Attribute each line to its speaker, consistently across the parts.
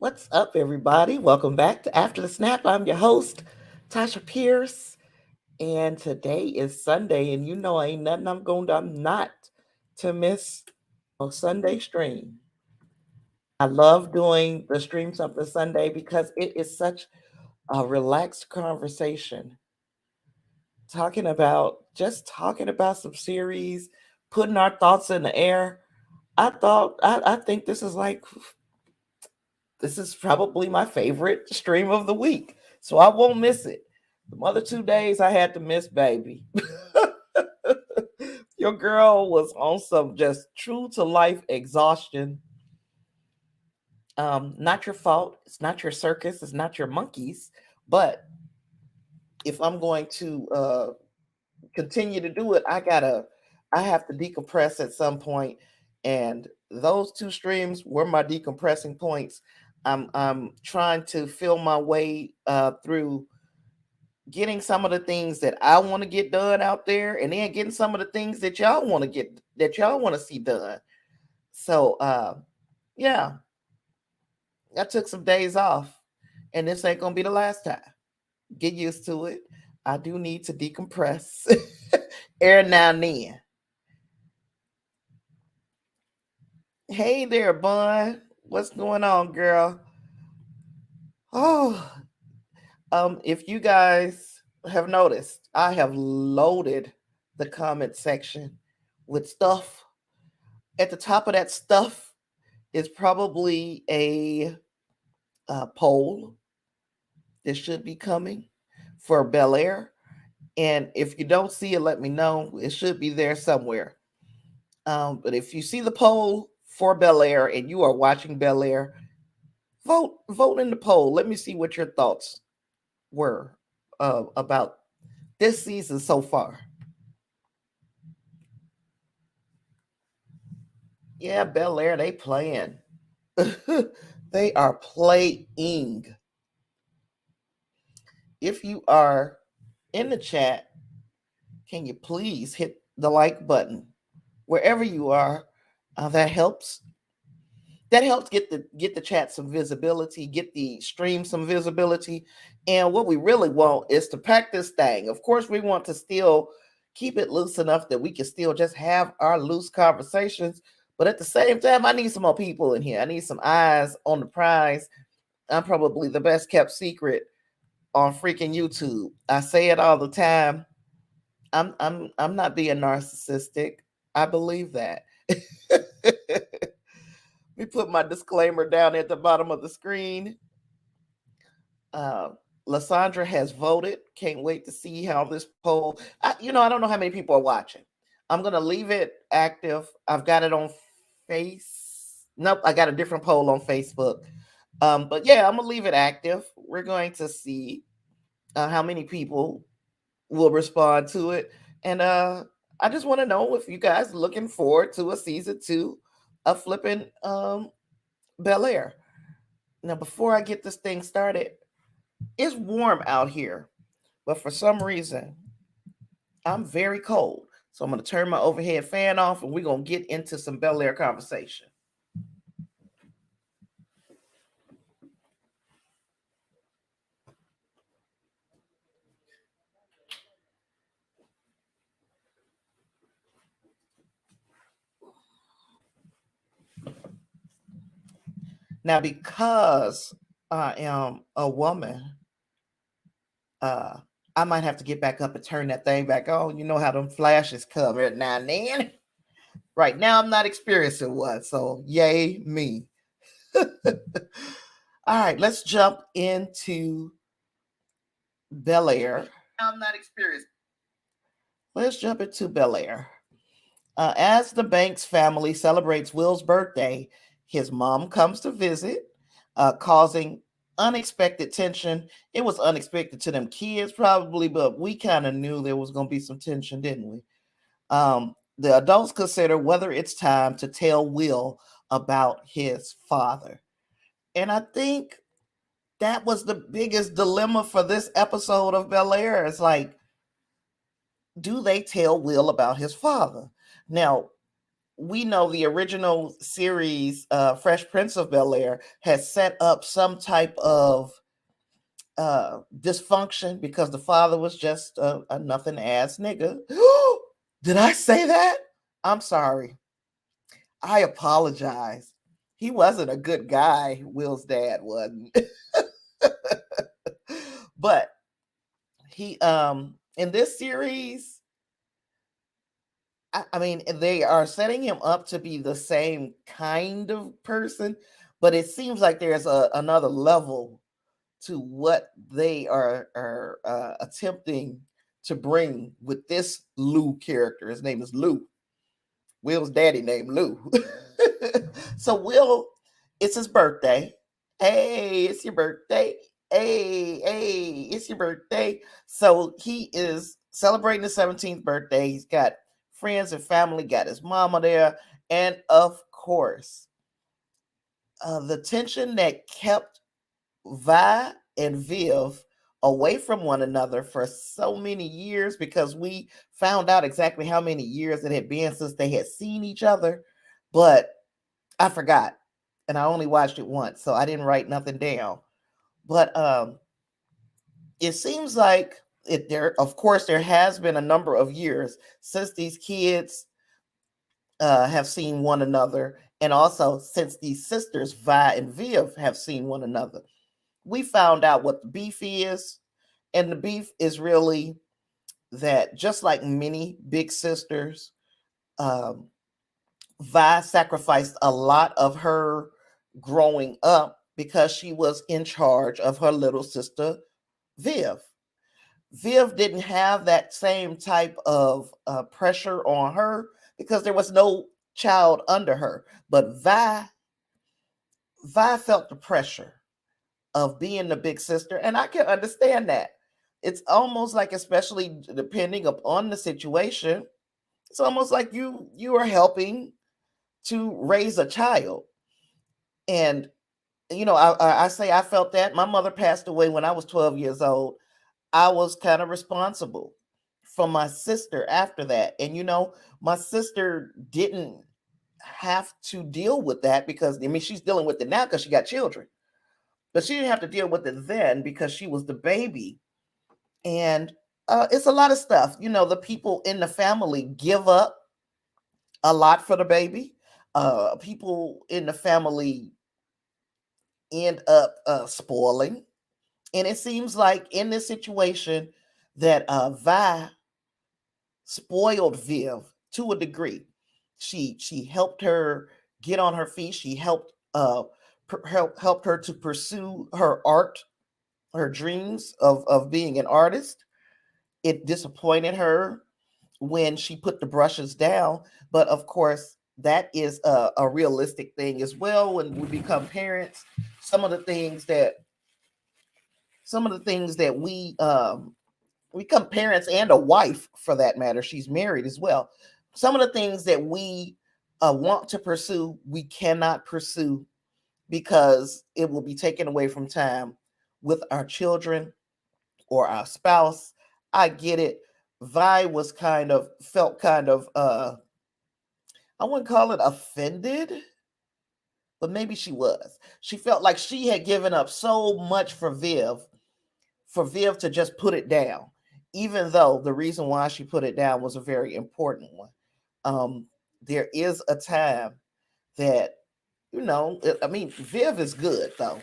Speaker 1: What's up, everybody? Welcome back to After the Snap. I'm your host, Tasha Pierce, and today is Sunday, and you know ain't nothing I'm not to miss a Sunday stream. I love doing the stream something Sunday because it is such a relaxed conversation, talking about some series, putting our thoughts in the air. I think this is probably my favorite stream of the week. So I won't miss it. The other 2 days I had to miss, baby. Your girl was on some just true to life exhaustion. Not your fault. It's not your circus. It's not your monkeys. But if I'm going to continue to do it, I have to decompress at some point. And those two streams were my decompressing points. I'm trying to feel my way through getting some of the things that I want to get done out there, and then getting some of the things that y'all want to see done. So yeah, I took some days off, and this ain't gonna be the last time. Get used to it. I do need to decompress every now and then. Hey there, Bun. What's going on, girl? Oh, if you guys have noticed, I have loaded the comment section with stuff. At the top of that stuff is probably a poll that should be coming for Bel-Air. And if you don't see it, let me know. It should be there somewhere. But if you see the poll for Bel-Air and you are watching Bel-Air, vote in the poll. Let me see what your thoughts were about this season so far. Yeah, Bel-Air, they playing. They are playing. If you are in the chat, can you please hit the like button wherever you are? That helps. That helps get the chat some visibility, get the stream some visibility. And what we really want is to pack this thing. Of course, we want to still keep it loose enough that we can still just have our loose conversations. But at the same time, I need some more people in here. I need some eyes on the prize. I'm probably the best kept secret on freaking YouTube. I say it all the time. I'm not being narcissistic. I believe that. We put my disclaimer down at the bottom of the screen. Uh, Lysandra has voted. Can't wait to see how this poll. I don't know how many people are watching. I'm gonna leave it active. I've got it on Face. Nope, I got a different poll on Facebook. But yeah, I'm gonna leave it active. We're going to see how many people will respond to it, and I just want to know if you guys are looking forward to a season two of flipping Bel-Air. Now, before I get this thing started, it's warm out here, but for some reason, I'm very cold. So I'm going to turn my overhead fan off and we're going to get into some Bel-Air conversation. Now, because I am a woman, uh, I might have to get back up and turn that thing back on. You know how them flashes come every now and then. Right now, I'm not experiencing one, so yay me. All right, let's jump into Bel-Air. I'm not experienced. Let's jump into Bel-Air. As the Banks family celebrates Will's birthday, his mom comes to visit, causing unexpected tension. It was unexpected to them kids, probably, but we kind of knew there was going to be some tension, didn't we? The adults consider whether it's time to tell Will about his father. And I think that was the biggest dilemma for this episode of Bel-Air. It's like, do they tell Will about his father? Now, we know the original series, Fresh Prince of Bel-Air, has set up some type of dysfunction because the father was just a nothing ass nigga. Did I say that? I'm sorry. I apologize. He wasn't a good guy. Will's dad wasn't. But he in this series, I mean, they are setting him up to be the same kind of person, but it seems like there's another level to what they are attempting to bring with this Lou character. His name is Lou. Will's daddy named Lou. So Will, it's his birthday. Hey, it's your birthday. Hey, it's your birthday. So he is celebrating his 17th birthday. He's got friends and family, got his mama there. And of course, the tension that kept Vi and Viv away from one another for so many years, because we found out exactly how many years it had been since they had seen each other. But I forgot, and I only watched it once, so I didn't write nothing down. But it seems like there, of course, there has been a number of years since these kids have seen one another, and also since these sisters, Vi and Viv, have seen one another. We found out what the beef is, and the beef is really that, just like many big sisters, um, Vi sacrificed a lot of her growing up because she was in charge of her little sister, Viv. Viv didn't have that same type of pressure on her because there was no child under her. But Vi felt the pressure of being the big sister, and I can understand that. It's almost like, especially depending upon the situation, it's almost like you are helping to raise a child. And I say I felt that. My mother passed away when I was 12 years old. I was kind of responsible for my sister after that. And my sister didn't have to deal with that, because I mean, she's dealing with it now because she got children. But she didn't have to deal with it then because she was the baby. And it's a lot of stuff. The people in the family give up a lot for the baby. People in the family end up spoiling. And it seems like in this situation that Vi spoiled Viv to a degree. She helped her get on her feet. She helped helped her to pursue her art, her dreams of being an artist. It disappointed her when she put the brushes down, but of course that is a realistic thing as well. When we become parents, some of the things that we become parents, and a wife for that matter, she's married as well. Some of the things that we want to pursue, we cannot pursue because it will be taken away from time with our children or our spouse. I get it. Vi was felt kind of I wouldn't call it offended, but maybe she was. She felt like she had given up so much for Viv to just put it down, even though the reason why she put it down was a very important one. There is a time that, I mean, Viv is good though.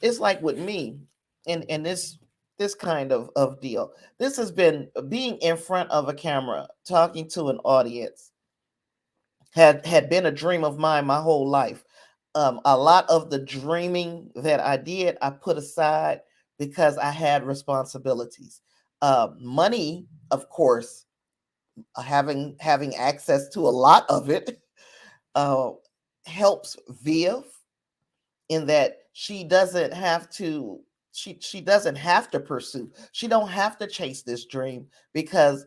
Speaker 1: It's like with me, and this kind of deal. This has been being in front of a camera, talking to an audience, had been a dream of mine my whole life. A lot of the dreaming that I did, I put aside because I had responsibilities. Money, of course, having access to a lot of it uh, helps Viv in that she doesn't have to. She doesn't have to pursue. She don't have to chase this dream because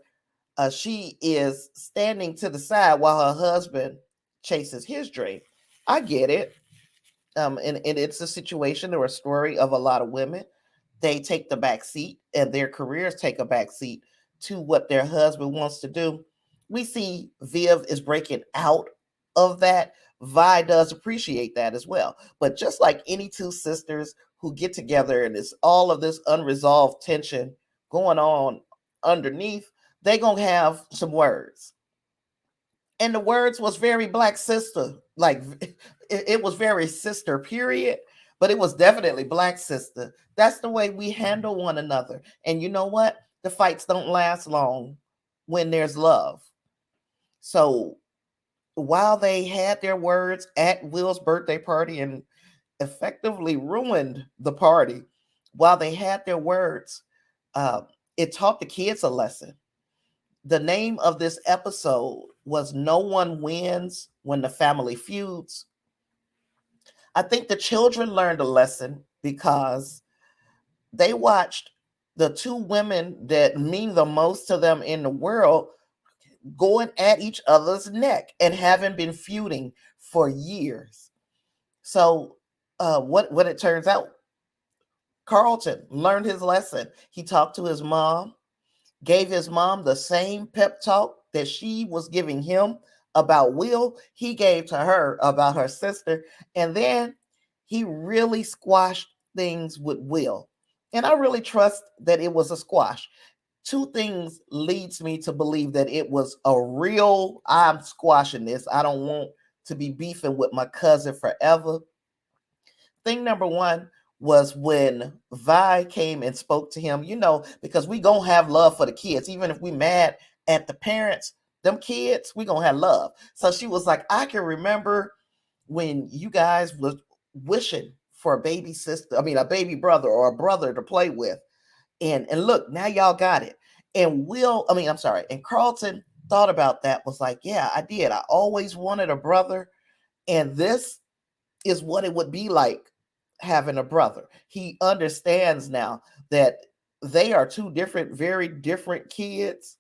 Speaker 1: she is standing to the side while her husband chases his dream. I get it. And it's a situation or a story of a lot of women. They take the back seat, and their careers take a back seat to what their husband wants to do. we see Viv is breaking out of that. Vi does appreciate that as well. But just like any two sisters who get together and it's all of this unresolved tension going on underneath, they gonna have some words. And the words was very black sister. Like it was very sister, period. But it was definitely black sister. That's the way we handle one another. And you know what? The fights don't last long when there's love. So while they had their words at Will's birthday party and effectively ruined the party, while they had their words, uh, it taught the kids a lesson. The name of this episode was No One Wins When the Family Feuds. I think the children learned a lesson because they watched the two women that mean the most to them in the world going at each other's neck and having been feuding for years. So, what it turns out, Carlton learned his lesson. He talked to his mom, gave his mom the same pep talk that she was giving him about Will, he gave to her about her sister. And then he really squashed things with Will. And I really trust that it was a squash. Two things leads me to believe that it was a real, I'm squashing this. I don't want to be beefing with my cousin forever. Thing number one was when Vi came and spoke to him, because we gonna have love for the kids, even if we mad at the parents, them kids, we gonna have love. So she was like, I can remember when you guys was wishing for a baby sister, a baby brother or a brother to play with. And look, now y'all got it. And and Carlton thought about that, was like, yeah, I did. I always wanted a brother. And this is what it would be like having a brother. He understands now that they are two different, very different kids.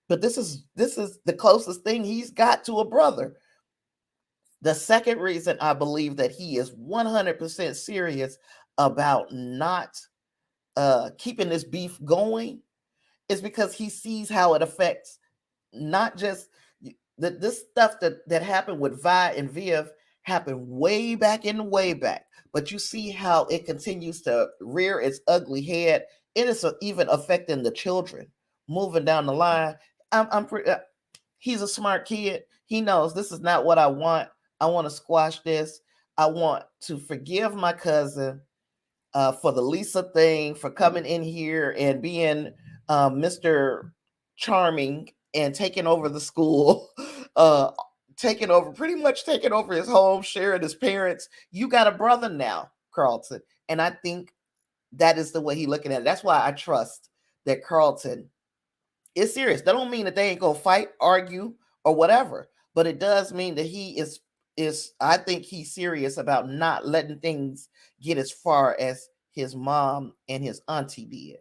Speaker 1: But this is the closest thing he's got to a brother. The second reason I believe that he is 100% serious about not keeping this beef going is because he sees how it affects not just this stuff that happened with Vi and Viv happened way back in the way back, but you see how it continues to rear its ugly head. It is even affecting the children moving down the line. I'm pretty. He's a smart kid. He knows this is not what I want. I want to squash this. I want to forgive my cousin for the Lisa thing, for coming in here and being Mr. Charming and taking over the school, pretty much taking over his home, sharing his parents. You got a brother now, Carlton. And I think that is the way he's looking at it. That's why I trust that Carlton is serious. That don't mean that they ain't gonna fight, argue, or whatever. But it does mean that he is I think he's serious about not letting things get as far as his mom and his auntie did.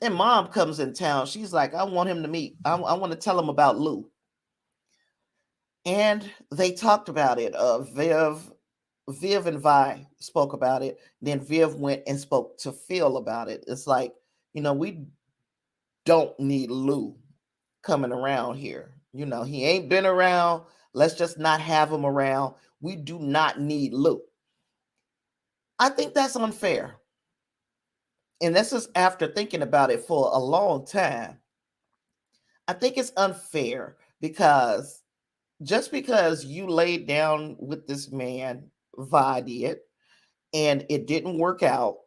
Speaker 1: And mom comes in town. She's like, I want him to meet. I want to tell him about Lou. And they talked about it. Viv and Vi spoke about it. Then Viv went and spoke to Phil about it. It's like, we don't need Lou coming around here. He ain't been around. Let's just not have him around. We do not need Lou. I think that's unfair. And this is after thinking about it for a long time. I think it's unfair because just because you laid down with this man, Vi did, and it didn't work out.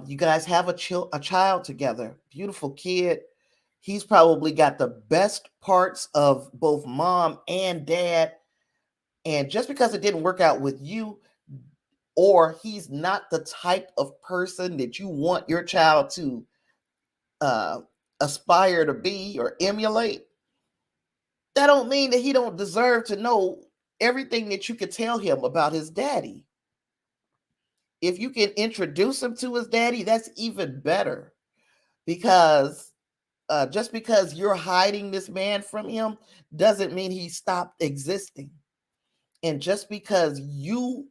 Speaker 1: You guys have a child together, beautiful kid. He's probably got the best parts of both mom and dad. And just because it didn't work out with you, or he's not the type of person that you want your child to aspire to be or emulate, that don't mean that he don't deserve to know everything that you could tell him about his daddy. If you can introduce him to his daddy, that's even better. Because just because you're hiding this man from him doesn't mean he stopped existing. And just because you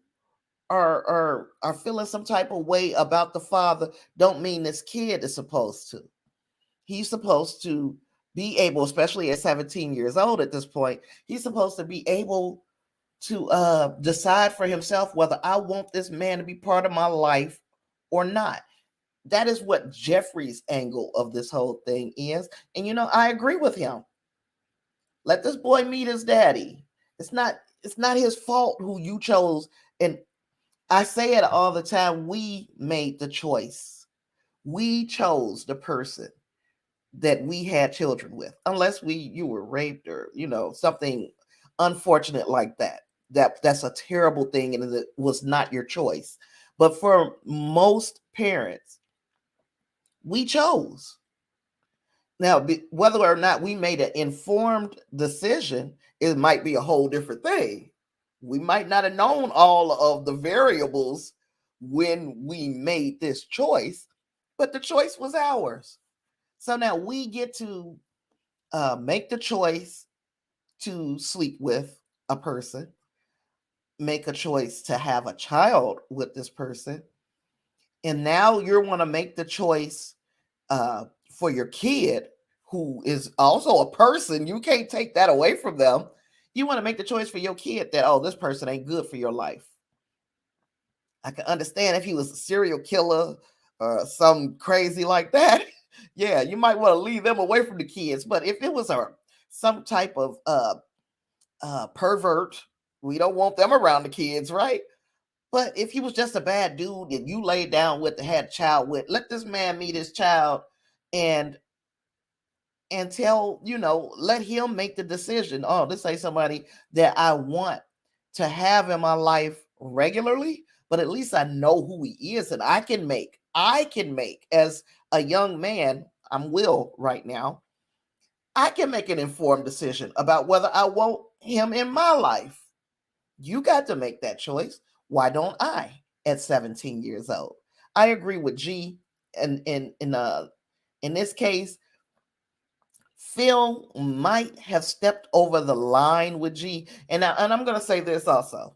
Speaker 1: are feeling some type of way about the father don't mean this kid is supposed to. He's supposed to be able, especially at 17 years old at this point, he's supposed to be able to decide for himself whether I want this man to be part of my life or not. That is what Jeffrey's angle of this whole thing is. And I agree with him. Let this boy meet his daddy. It's not his fault who you chose. And I say it all the time. We made the choice. We chose the person that we had children with, unless you were raped or something unfortunate like that. That's a terrible thing, and it was not your choice. But for most parents, we chose. Now, whether or not we made an informed decision, it might be a whole different thing. We might not have known all of the variables when we made this choice, but the choice was ours. So now we get to make the choice to sleep with a person, make a choice to have a child with this person, and now you want to make the choice for your kid, who is also a person. You can't take that away from them. You want to make the choice for your kid that, oh, this person ain't good for your life. I can understand if he was a serial killer or something crazy like that. Yeah, you might want to leave them away from the kids. But if it was some type of pervert, we don't want them around the kids, right? But if he was just a bad dude that you laid down with and had a child with, let this man meet his child and let him make the decision. Oh, this ain't somebody that I want to have in my life regularly, but at least I know who he is, and I can make as a young man, I'm Will right now, I can make an informed decision about whether I want him in my life. You got to make that choice. Why don't I at 17 years old? I agree with G, and in this case, Phil might have stepped over the line with G. And I'm going to say this also.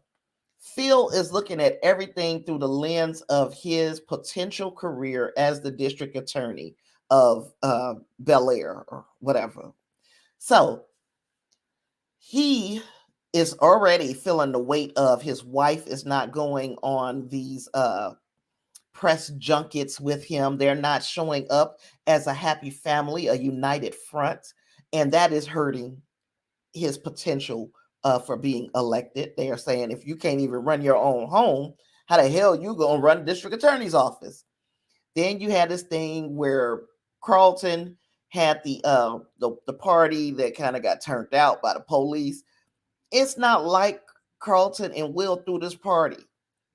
Speaker 1: Phil is looking at everything through the lens of his potential career as the district attorney of Bel-Air or whatever. So he is already feeling the weight of his wife is not going on these press junkets with him. They're not showing up as a happy family, a united front, and that is hurting his potential for being elected. They are saying, if you can't even run your own home, how the hell you gonna run the district attorney's office? Then you had this thing where Carlton had the party that kind of got turned out by the police. It's not like Carlton and Will threw this party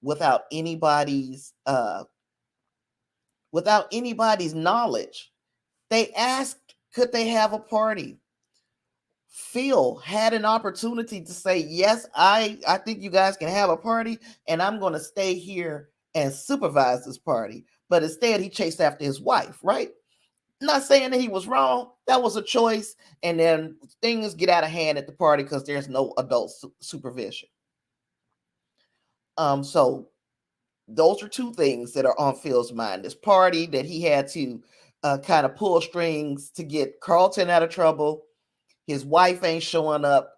Speaker 1: without anybody's knowledge. They asked, could they have a party? Phil had an opportunity to say, yes, I think you guys can have a party, and I'm going to stay here and supervise this party. But instead, he chased after his wife, right? Not saying that he was wrong. That was a choice. And then things get out of hand at the party because there's no adult supervision. So those are two things that are on Phil's mind. This party that he had to kind of pull strings to get Carlton out of trouble. His wife ain't showing up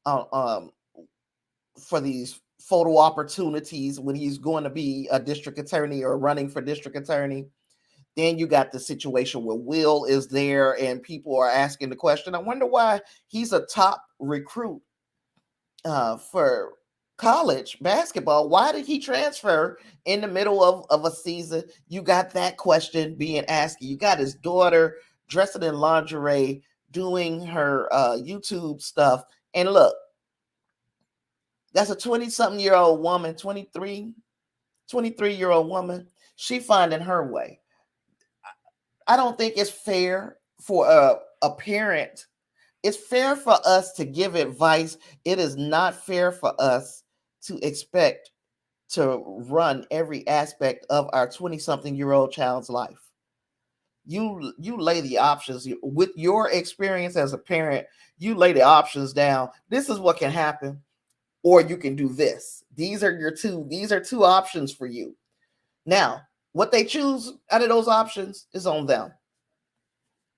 Speaker 1: for these photo opportunities when he's going to be a district attorney or running for district attorney. Then you got the situation where Will is there and people are asking the question, I wonder why he's a top recruit for college basketball. Why did he transfer in the middle of a season? You got that question being asked. You got his daughter dressing in lingerie, doing her YouTube stuff. And look, that's a 20-something-year-old woman, 23-year-old woman. She finding her way. I don't think it's fair for a parent. It's fair for us to give advice. It is not fair for us to expect to run every aspect of our 20-something-year-old child's life. You lay the options with your experience as a parent. You lay the options down. This is what can happen, or you can do this. These are two options for you. Now, what they choose out of those options is on them.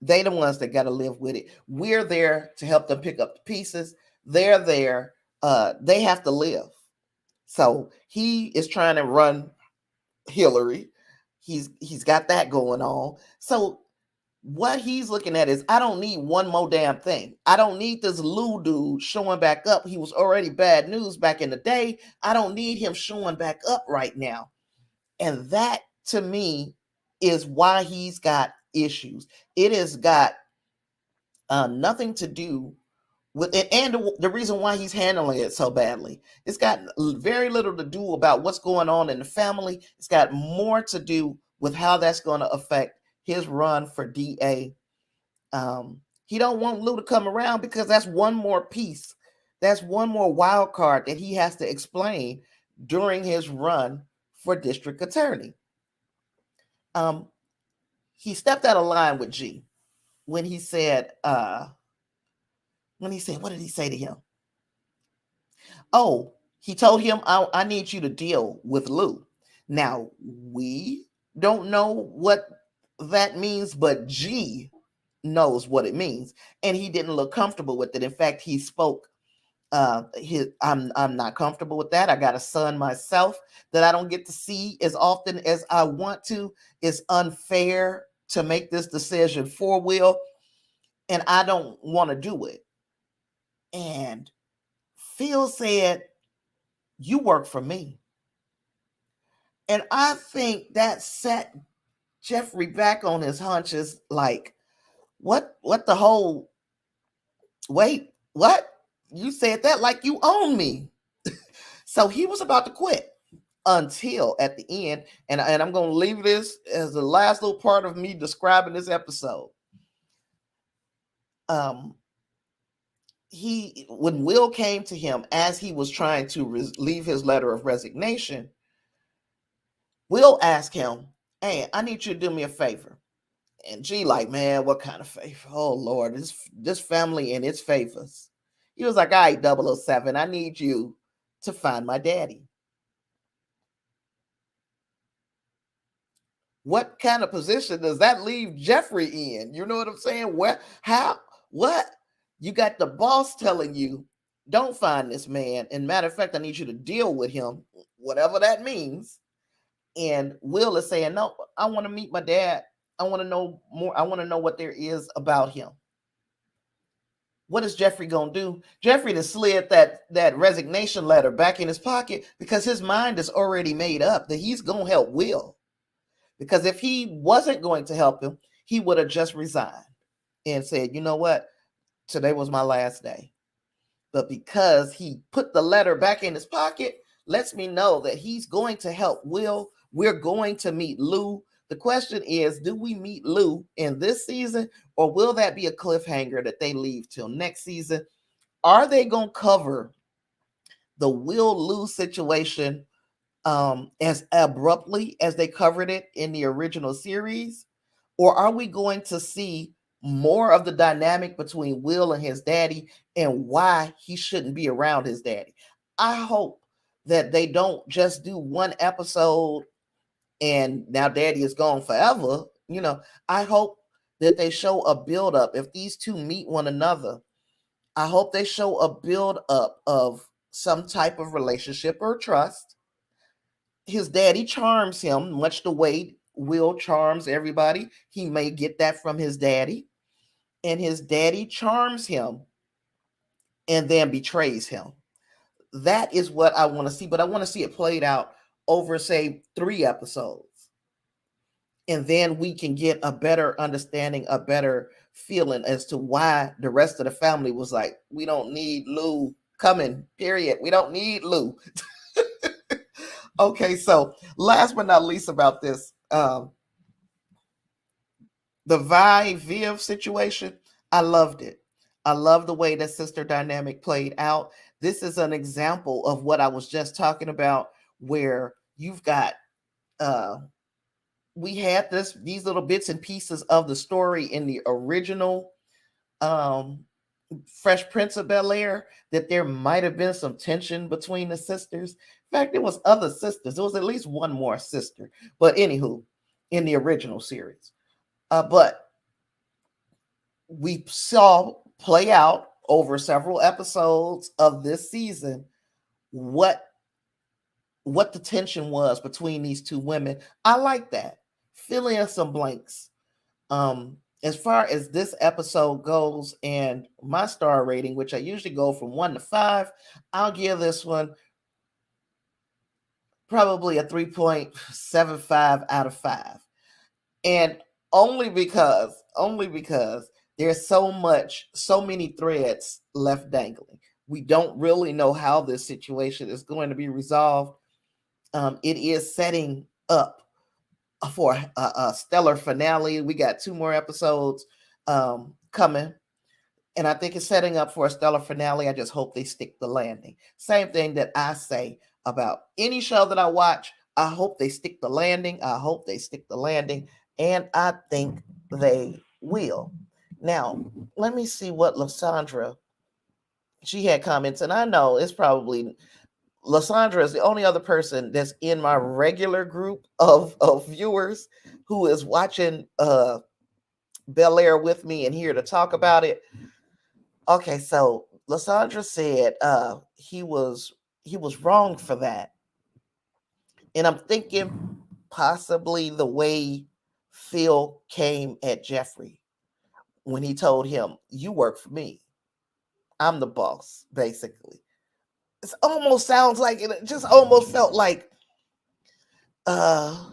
Speaker 1: They the ones that got to live with it. We're there to help them pick up the pieces. They're there. They have to live. So he is trying to run Hillary. He's got that going on. So what he's looking at is, I don't need one more damn thing. I don't need this Lou dude showing back up. He was already bad news back in the day. I don't need him showing back up right now. And that, to me, is why he's got issues. It has got nothing to do with it, and the reason why he's handling it so badly. It's got very little to do about what's going on in the family. It's got more to do with how that's going to affect his run for DA. He don't want Lou to come around because that's one more piece. That's one more wild card that he has to explain during his run for district attorney. He stepped out of line with G when he said, what did he say to him? Oh, he told him, I need you to deal with Lou. Now, we don't know what that means, but G knows what it means. And he didn't look comfortable with it. In fact, he spoke, I'm not comfortable with that. I got a son myself that I don't get to see as often as I want to. It's unfair to make this decision for Will, and I don't want to do it. And Phil said, you work for me. And I think that set Jeffrey back on his hunches, like, what the whole, wait, what? You said that like you own me. So he was about to quit until at the end, and I'm going to leave this as the last little part of me describing this episode. When Will came to him as he was trying to leave his letter of resignation, Will asked him, hey, I need you to do me a favor. And G like, man, what kind of favor? Oh, Lord, this family and its favors. He was like, all right, 007, I need you to find my daddy. What kind of position does that leave Jeffrey in? You know what I'm saying? What? You got the boss telling you, don't find this man. And matter of fact, I need you to deal with him, whatever that means. And Will is saying, no, I want to meet my dad. I want to know more. I want to know what there is about him. What is Jeffrey going to do? Jeffrey just slid that resignation letter back in his pocket because his mind is already made up that he's going to help Will. Because if he wasn't going to help him, he would have just resigned and said, you know what? Today was my last day. But because he put the letter back in his pocket, lets me know that he's going to help Will. We're going to meet Lou. The question is, do we meet Lou in this season, or will that be a cliffhanger that they leave till next season? Are they going to cover the Will Lou situation as abruptly as they covered it in the original series? Or are we going to see more of the dynamic between Will and his daddy and why he shouldn't be around his daddy? I hope that they don't just do one episode and now daddy is gone forever. You know, I hope that they show a build up. If these two meet one another, I hope they show a build up of some type of relationship or trust. His daddy charms him, much the way Will charms everybody. He may get that from his daddy. And his daddy charms him and then betrays him. That is what I want to see. But I want to see it played out over, say, 3 episodes. And then we can get a better understanding, a better feeling as to why the rest of the family was like, we don't need Lou coming, period. We don't need Lou. Okay, so last but not least about this, the Vi Viv situation, I loved it. I love the way that sister dynamic played out. This is an example of what I was just talking about, where you've got we had these little bits and pieces of the story in the original Fresh Prince of Bel-Air, that there might have been some tension between the sisters. In fact, there was other sisters. There was at least one more sister. But anywho, in the original series. But we saw play out over several episodes of this season what the tension was between these two women. I like that. Fill in some blanks. As far as this episode goes and my star rating, which I usually go from 1 to 5, I'll give this one probably a 3.75 out of 5. And only because there's so many threads left dangling. We don't really know how this situation is going to be resolved. It is setting up for a stellar finale. We got 2 more episodes coming, and I think it's setting up for a stellar finale. I just hope they stick the landing. Same thing that I say about any show that I watch. I hope they stick the landing. I hope they stick the landing, and I think they will. Now, let me see what Lysandra, she had comments, and I know it's probably Lysandra is the only other person that's in my regular group of viewers who is watching Bel-Air with me and here to talk about it. Okay, so Lysandra said he was wrong for that. And I'm thinking possibly the way Phil came at Jeffrey when he told him, "You work for me. I'm the boss," basically. It almost sounds like it just almost felt like uh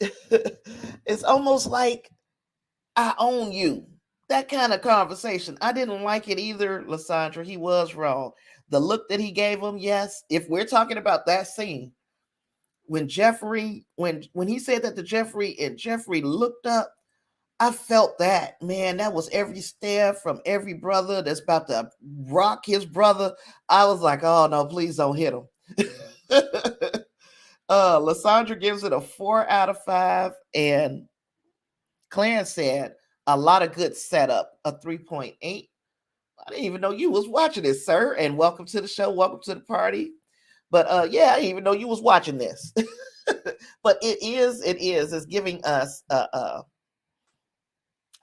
Speaker 1: it's almost like I own you. That kind of conversation. I didn't like it either, Lysandra. He was wrong. The look that he gave him, yes. If we're talking about that scene, when Jeffrey, when he said that to Jeffrey and Jeffrey looked up, I felt that, man. That was every stare from every brother that's about to rock his brother. I was like, oh no, please don't hit him. Lysandra gives it a 4 out of 5, and Clarence said a lot of good setup, a 3.8. I didn't even know you was watching this, sir. And welcome to the show. Welcome to the party. But yeah, I didn't even know you was watching this. But it's giving us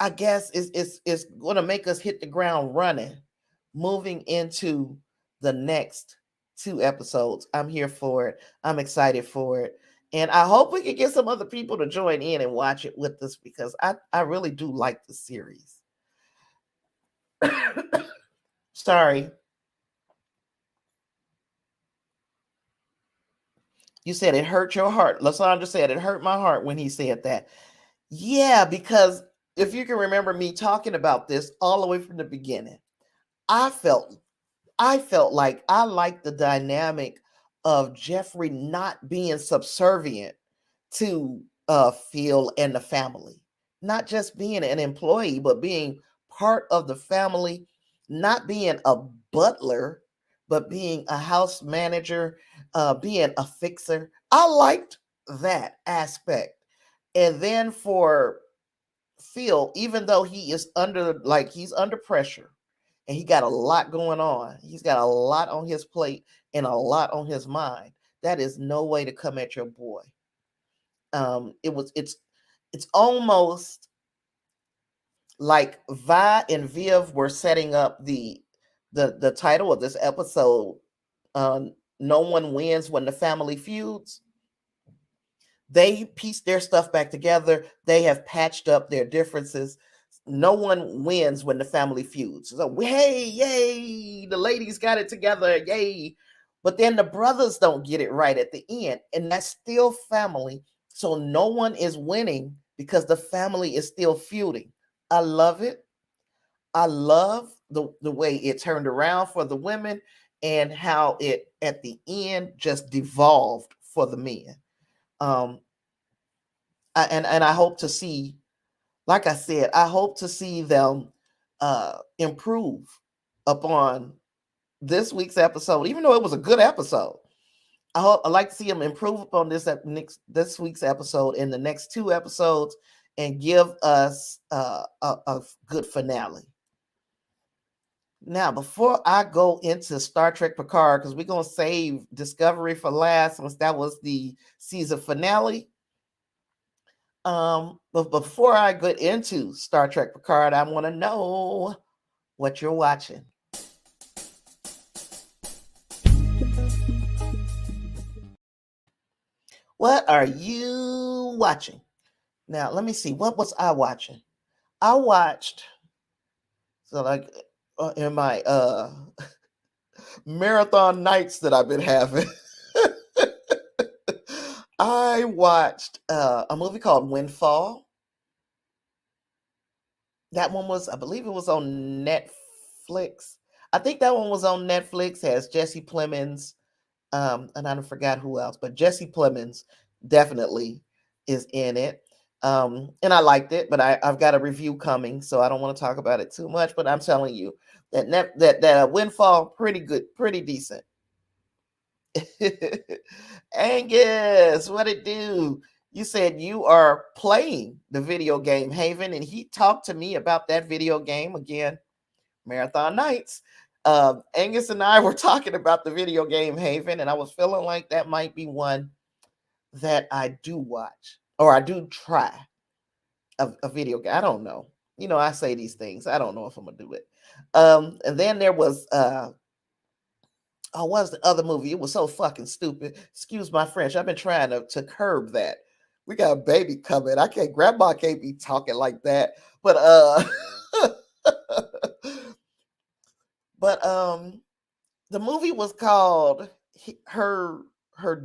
Speaker 1: I guess it's going to make us hit the ground running, moving into the next 2 episodes. I'm here for it. I'm excited for it. And I hope we can get some other people to join in and watch it with us because I really do like the series. Sorry. You said it hurt your heart. Lysandra said it hurt my heart when he said that. Yeah, because if you can remember me talking about this all the way from the beginning, I felt like I liked the dynamic of Jeffrey not being subservient to Phil and the family, not just being an employee, but being part of the family, not being a butler, but being a house manager, being a fixer. I liked that aspect. And then for Phil, even though he's under pressure and he got a lot going on, he's got a lot on his plate and a lot on his mind. That is no way to come at your boy. It's almost like Vi and Viv were setting up the title of this episode. No one wins when the family feuds. They pieced their stuff back together. They have patched up their differences. No one wins when the family feuds. So, hey, yay, the ladies got it together, yay. But then the brothers don't get it right at the end, and that's still family. So no one is winning because the family is still feuding. I love it. I love the way it turned around for the women and how it at the end just devolved for the men. Um, and I hope to see, like I said, I hope to see them improve upon this week's episode, even though it was a good episode. I like to see them improve upon this week's episode in the next 2 episodes and give us a good finale. Now, before I go into Star Trek Picard, because we're gonna save Discovery for last, since that was the season finale. But before I get into Star Trek Picard, I want to know what you're watching. What are you watching? Now, let me see. What was I watching? I watched, so like in my marathon nights that I've been having, I watched a movie called Windfall. That one was, I believe it was on Netflix. I think that one was on Netflix. Has Jesse Plemons, and I forgot who else, but Jesse Plemons definitely is in it. And I liked it, but I've got a review coming, so I don't want to talk about it too much. But I'm telling you that Windfall pretty good, pretty decent. Angus, what it do? You said you are playing the video game Haven, and he talked to me about that video game again. Marathon Nights. Angus and I were talking about the video game Haven, and I was feeling like that might be one that I do watch or I do try a video game. I don't know. I say these things. I don't know if I'm gonna do it. And then there was what was the other movie? It was so fucking stupid. Excuse my French. I've been trying to curb that. We got a baby coming. Grandma can't be talking like that. But but the movie was called her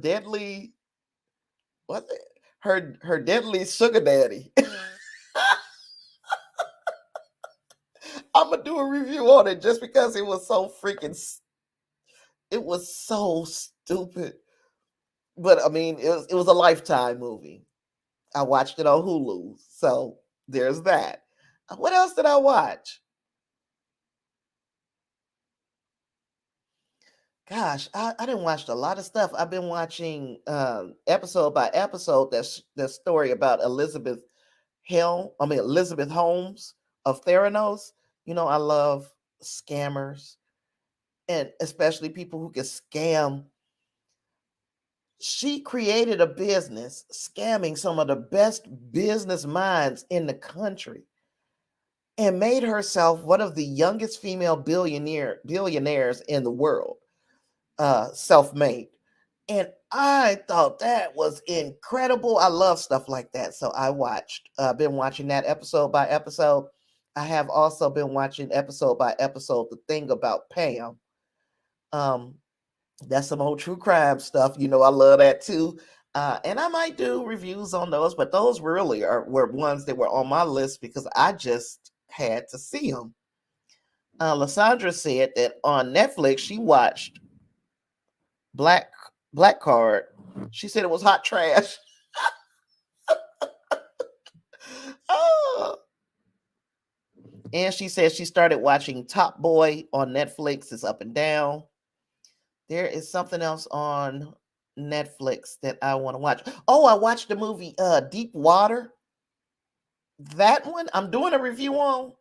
Speaker 1: deadly what her deadly sugar daddy. I'm gonna do a review on it just because it was so freaking. It was so stupid, but I mean, it was a Lifetime movie. I watched it on Hulu, so there's that. What else did I watch? Gosh, I didn't watch a lot of stuff. I've been watching episode by episode that story about Elizabeth Holmes of Theranos. I love scammers and especially people who can scam. She created a business scamming some of the best business minds in the country and made herself one of the youngest female billionaires in the world, self-made. And I thought that was incredible. I love stuff like that. So I've been watching that episode by episode. I have also been watching episode by episode The Thing About Pam. Um, that's some old true crime stuff. I love that too. And I might do reviews on those, but those really were ones that were on my list because I just had to see them. Lysandra said that on Netflix she watched Black Black Card. She said it was hot trash. Oh. And she said she started watching Top Boy on Netflix. It's up and down. There is something else on Netflix that I want to watch. Oh, I watched the movie Deep Water. That one I'm doing a review on.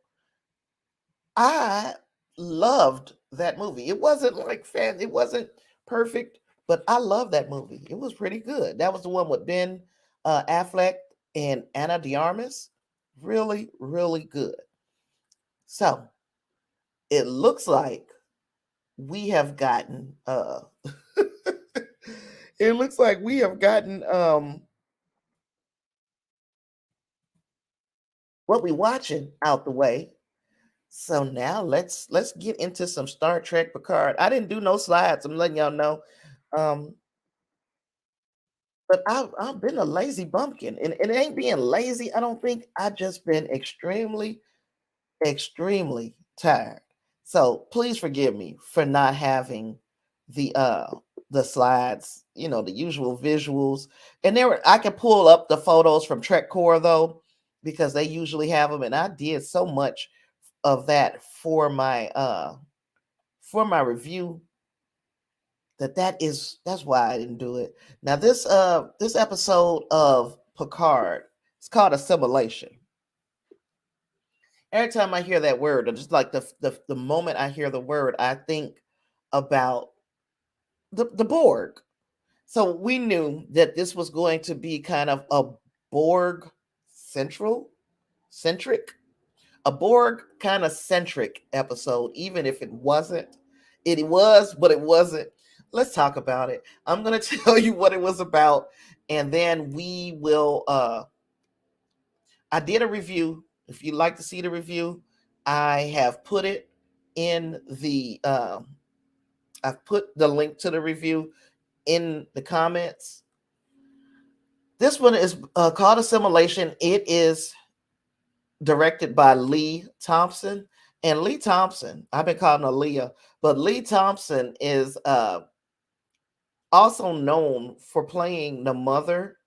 Speaker 1: I loved that movie. It wasn't it wasn't perfect, but I love that movie. It was pretty good. That was the one with Ben Affleck and Anna de Armas. Really, really good. So it looks like we have gotten it looks like we have gotten what we watching out the way. So now let's get into some Star Trek Picard. I didn't do no slides. I'm letting y'all know. Um, but I've been a lazy bumpkin, and it ain't being lazy. I don't think. I just been extremely, extremely tired. So please forgive me for not having the uh the slides, the usual visuals. And I can pull up the photos from Trek Core though, because they usually have them, and I did so much of that for my review that's why I didn't do it. Now this episode of Picard, it's called Assimilation. Every time I hear that word, or just like the moment I hear the word, I think about the Borg. So we knew that this was going to be kind of a Borg centric, a Borg kind of centric episode, even if it wasn't. It was, but it wasn't. Let's talk about it. I'm gonna tell you what it was about, and then we will. I did a review. If you'd like to see the review, I have put it in the. I've put the link to the review in the comments. This one is called Assimilation. It is directed by Lee Thompson. And Lee Thompson, I've been calling her Leah, but Lee Thompson is also known for playing the mother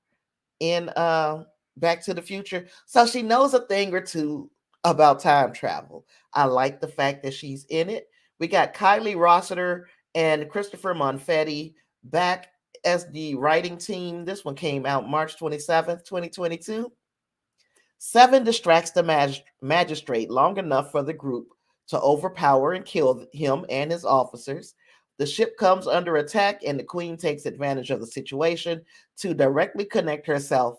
Speaker 1: in Back to the Future. So she knows a thing or two about time travel. I like the fact that she's in it. We got Kylie Rossiter and Christopher Monfetti back as the writing team. This one came out March 27th, 2022. Seven distracts the magistrate long enough for the group to overpower and kill him and his officers. The ship comes under attack, and the Queen takes advantage of the situation to directly connect herself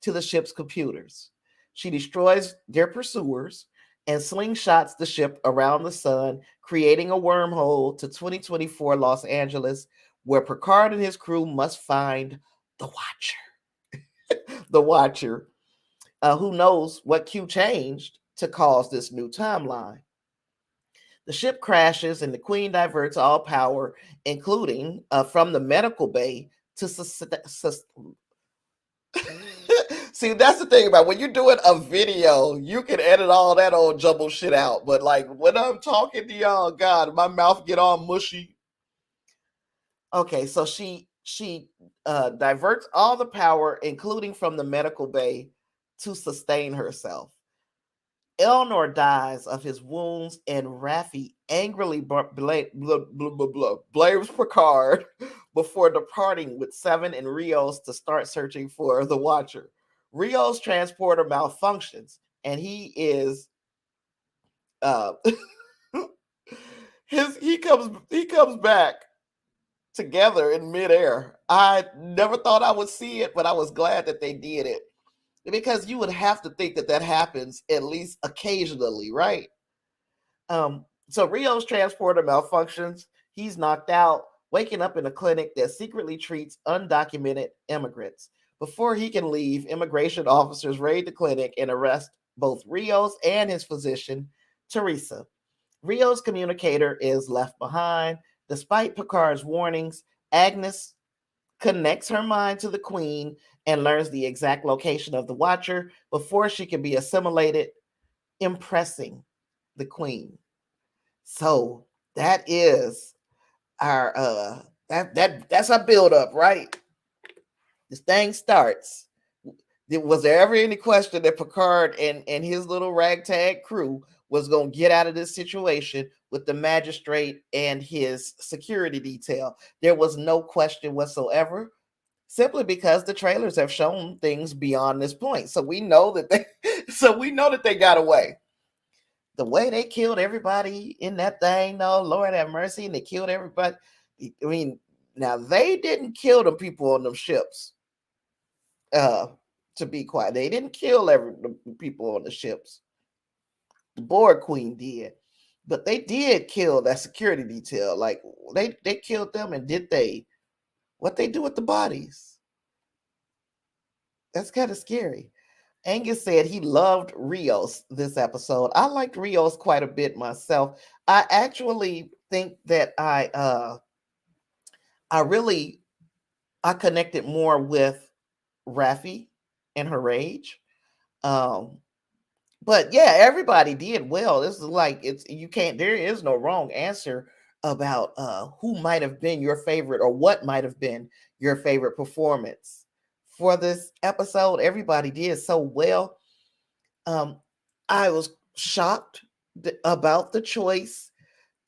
Speaker 1: to the ship's computers. She destroys their pursuers and slingshots the ship around the sun, creating a wormhole to 2024 Los Angeles, where Picard and his crew must find the Watcher. The Watcher, who knows what Q changed to cause this new timeline. The ship crashes and the Queen diverts all power, including from the medical bay to See, that's the thing about when you're doing a video, you can edit all that old jumble shit out. But like when I'm talking to y'all, God, my mouth get all mushy. Okay, so she diverts all the power, including from the medical bay, to sustain herself. Elnor dies of his wounds, and Raffi angrily blames Picard before departing with Seven and Rios to start searching for the Watcher. Rios' transporter malfunctions, and he is he comes back together in midair. I never thought I would see it, but I was glad that they did it. Because you would have to think that happens at least occasionally, right? So Rio's transporter malfunctions. He's knocked out, waking up in a clinic that secretly treats undocumented immigrants. Before he can leave, immigration officers raid the clinic and arrest both Rios and his physician, Teresa. Rio's communicator is left behind. Despite Picard's warnings, Agnes connects her mind to the Queen and learns the exact location of the Watcher before she can be assimilated, impressing the Queen. So that is our that's our build up, right? This thing starts. Was there ever any question that Picard and his little ragtag crew was going to get out of this situation with the magistrate and his security detail? There was no question whatsoever, simply because the trailers have shown things beyond this point. So we know that they got away. The way they killed everybody in that thing, though, Lord have mercy, and they killed everybody. I mean, now they didn't kill the people on them ships. To be quiet, they didn't kill the people on the ships. The Borg Queen did, but they did kill that security detail. Like they killed them, and did they? What they do with the bodies? That's kind of scary. Angus said he loved Rios this episode. I liked Rios quite a bit myself. I actually think that I connected more with Raffi and her rage. But yeah, everybody did well. This is like there is no wrong answer about who might have been your favorite or what might have been your favorite performance for this episode. Everybody did so well. I was shocked about the choice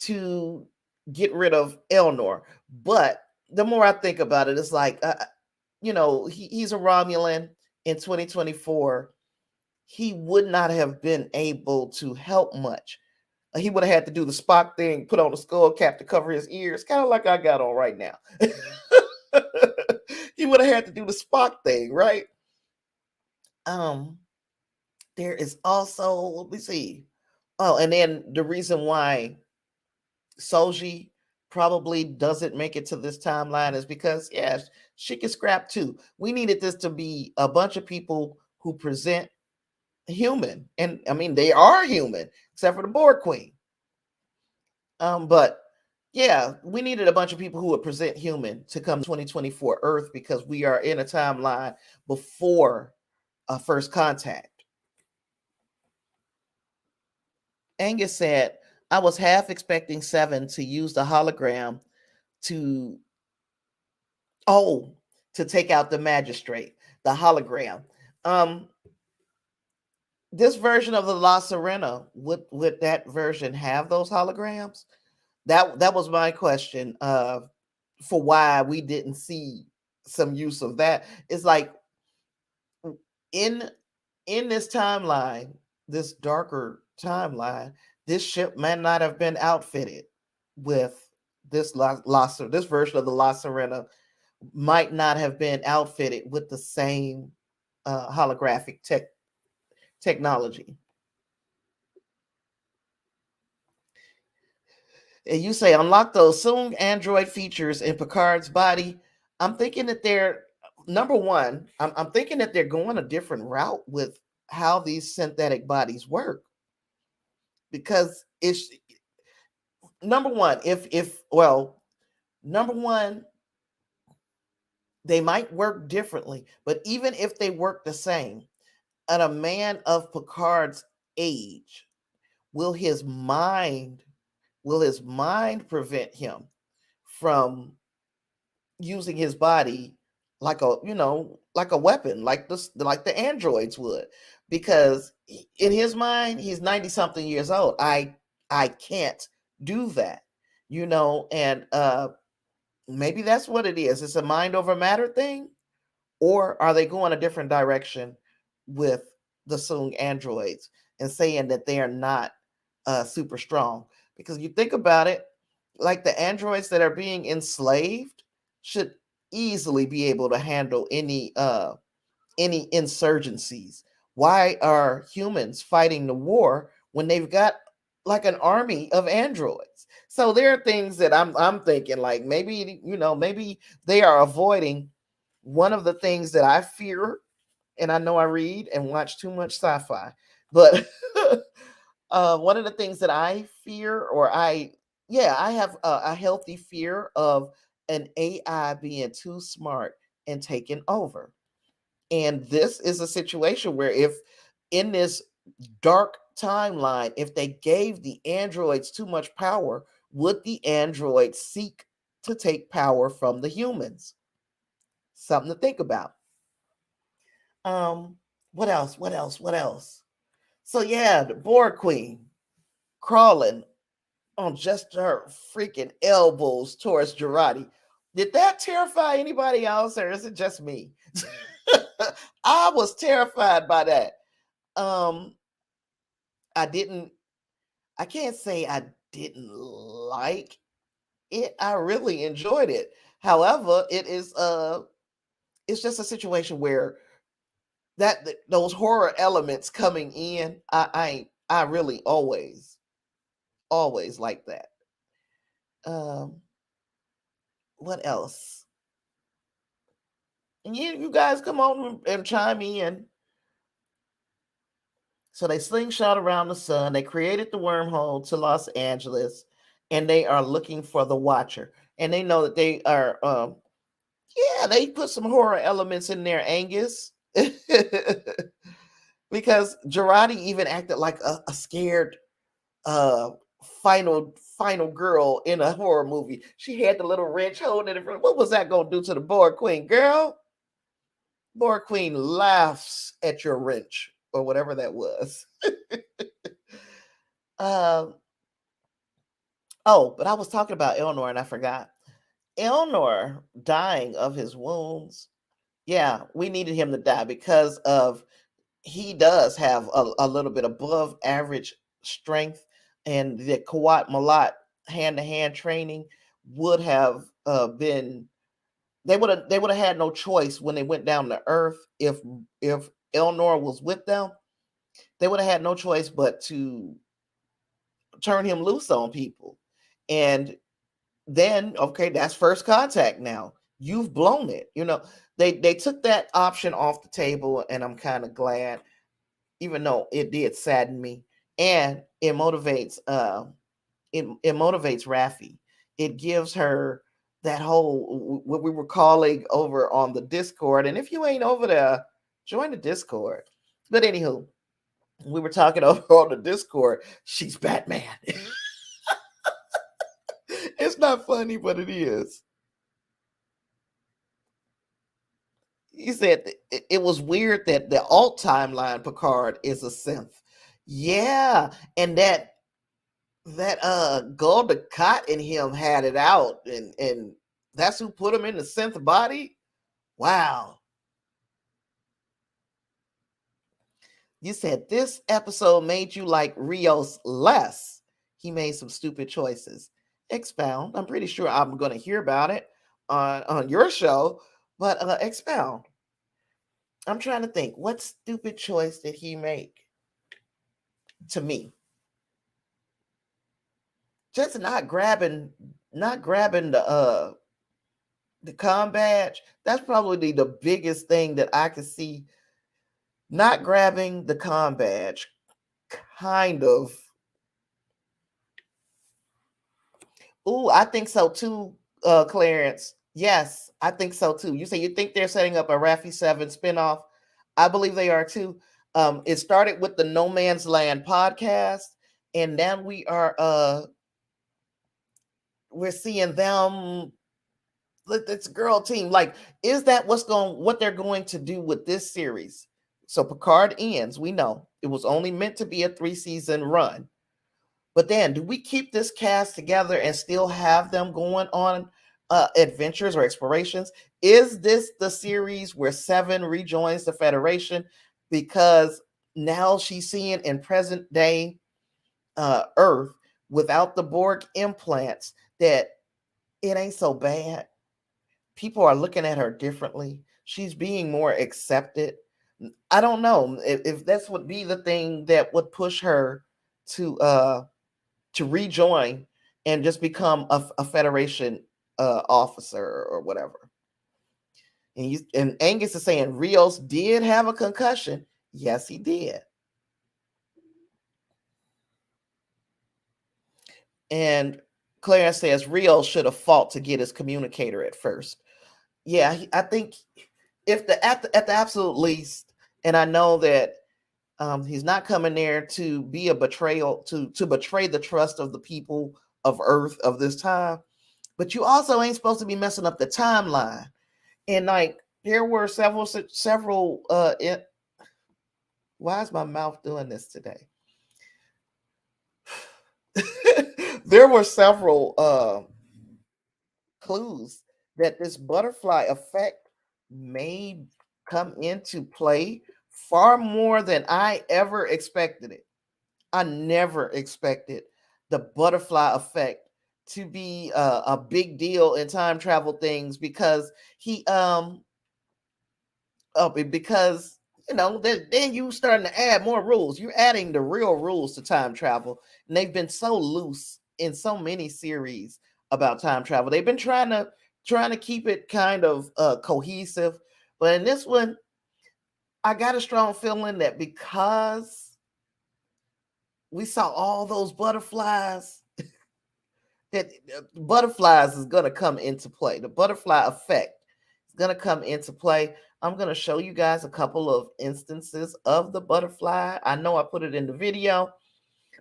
Speaker 1: to get rid of Elnor, but the more I think about it, it's like he's a Romulan in 2024. He would not have been able to help much. He would have had to do the Spock thing, put on a skull cap to cover his ears, kind of like I got on right now. He would have had to do the Spock thing, right? There is also, let me see. Oh, and then the reason why Soji probably doesn't make it to this timeline is because, yeah, she can scrap too. We needed this to be a bunch of people who present human. And I mean, they are human, except for the Borg Queen. But yeah, we needed a bunch of people who would present human to come 2024 Earth because we are in a timeline before first contact. Angus said, I was half expecting Seven to use the hologram to, oh, to take out the magistrate, the hologram. Um, this version of the La Serena, would that version have those holograms? That was my question for why we didn't see some use of that. It's like in in this timeline, this darker timeline, this ship may not have been outfitted with this version of the La Serena might not have been outfitted with the same holographic technology. And you say unlock those soon Android features in Picard's body. I'm thinking that they're number one. I'm thinking that they're going a different route with how these synthetic bodies work because it's number one. If well, number one, they might work differently, but even if they work the same, at a man of Picard's age, will his mind will his mind prevent him from using his body like a like a weapon like the androids would, because in his mind he's 90 something years old. I can't do that, and maybe that's what it is. It's a mind over matter thing, or are they going a different direction with the Soong androids and saying that they are not super strong? Because you think about it, like the androids that are being enslaved should easily be able to handle any insurgencies. Why are humans fighting the war when they've got like an army of androids? So there are things that I'm thinking like maybe they are avoiding one of the things that I fear, and I know I read and watch too much sci-fi, but one of the things that I fear, or I have a healthy fear of an AI being too smart and taking over. And this is a situation where if in this dark timeline, if they gave the androids too much power, would the androids seek to take power from the humans? Something to think about. Um, what else? What else? What else? So yeah, the Borg Queen crawling on just her freaking elbows towards Girardi. Did that terrify anybody else, or is it just me? I was terrified by that. Um, I didn't. I can't say I didn't like it. I really enjoyed it. However, it's just a situation where those horror elements coming in, I really always like that. Um, what else? And you guys come on and chime in. So they slingshot around the sun. They created the wormhole to Los Angeles, and they are looking for the Watcher. And they know that they are. Yeah, they put some horror elements in there, Angus, because Girardi even acted like a scared uh final girl in a horror movie. She had the little wrench holding it. What was that gonna do to the Borg Queen, girl? Borg Queen laughs at your wrench or whatever that was. um, oh, but I was talking about Elnor and I forgot. Elnor dying of his wounds. Yeah, we needed him to die because of he does have a little bit above average strength, and the Kawat Malat hand to hand training would have been they would have had no choice when they went down to Earth if Elnor was with them. They would have had no choice but to turn him loose on people. And then, okay, that's first contact now. You've blown it. They took that option off the table, and I'm kind of glad, even though it did sadden me. And it motivates Raffi. It gives her that whole what we were calling over on the Discord. And if you ain't over there, join the Discord. But anywho, we were talking over on the Discord. She's Batman. It's not funny, but it is. He said it was weird that the alt timeline Picard is a synth. Yeah, and that Golda Cot in him had it out, and that's who put him in the synth body. Wow. You said this episode made you like Rios less. He made some stupid choices. Expound. I'm pretty sure I'm going to hear about it on your show, but expound. I'm trying to think. What stupid choice did he make to me? Just not grabbing the com badge. That's probably the biggest thing that I could see. Not grabbing the com badge, kind of. Ooh, I think so too, Clarence. Yes, I think so too. You say you think they're setting up a Raffi 7 spinoff? I believe they are too. It started with the No Man's Land podcast, and then we're seeing them. It's a girl team. Like, is that what they're going to do with this series? So Picard ends. We know it was only meant to be a 3-season run. But then, do we keep this cast together and still have them going on adventures or explorations? Is this the series where Seven rejoins the Federation because now she's seeing in present day Earth without the Borg implants that it ain't so bad? People are looking at her differently. She's being more accepted. I don't know if that's would be the thing that would push her to rejoin and just become a Federation officer or whatever. And Angus is saying Rios did have a concussion. Yes, he did. And Claire says Rios should have fought to get his communicator at first. Yeah, I think if at the absolute least, and I know that he's not coming there to be a betrayal, to betray the trust of the people of Earth of this time. But you also ain't supposed to be messing up the timeline. And like there were several why is my mouth doing this today? There were several clues that this butterfly effect may come into play far more than I ever expected it. I never expected the butterfly effect to be a big deal in time travel things because because then you starting to add more rules. You're adding the real rules to time travel, and they've been so loose in so many series about time travel. They've been trying to keep it kind of cohesive, but in this one, I got a strong feeling that because we saw all those butterflies, that butterflies is going to come into play. The butterfly effect is going to come into play. I'm going to show you guys a couple of instances of the butterfly. I know I put it in the video,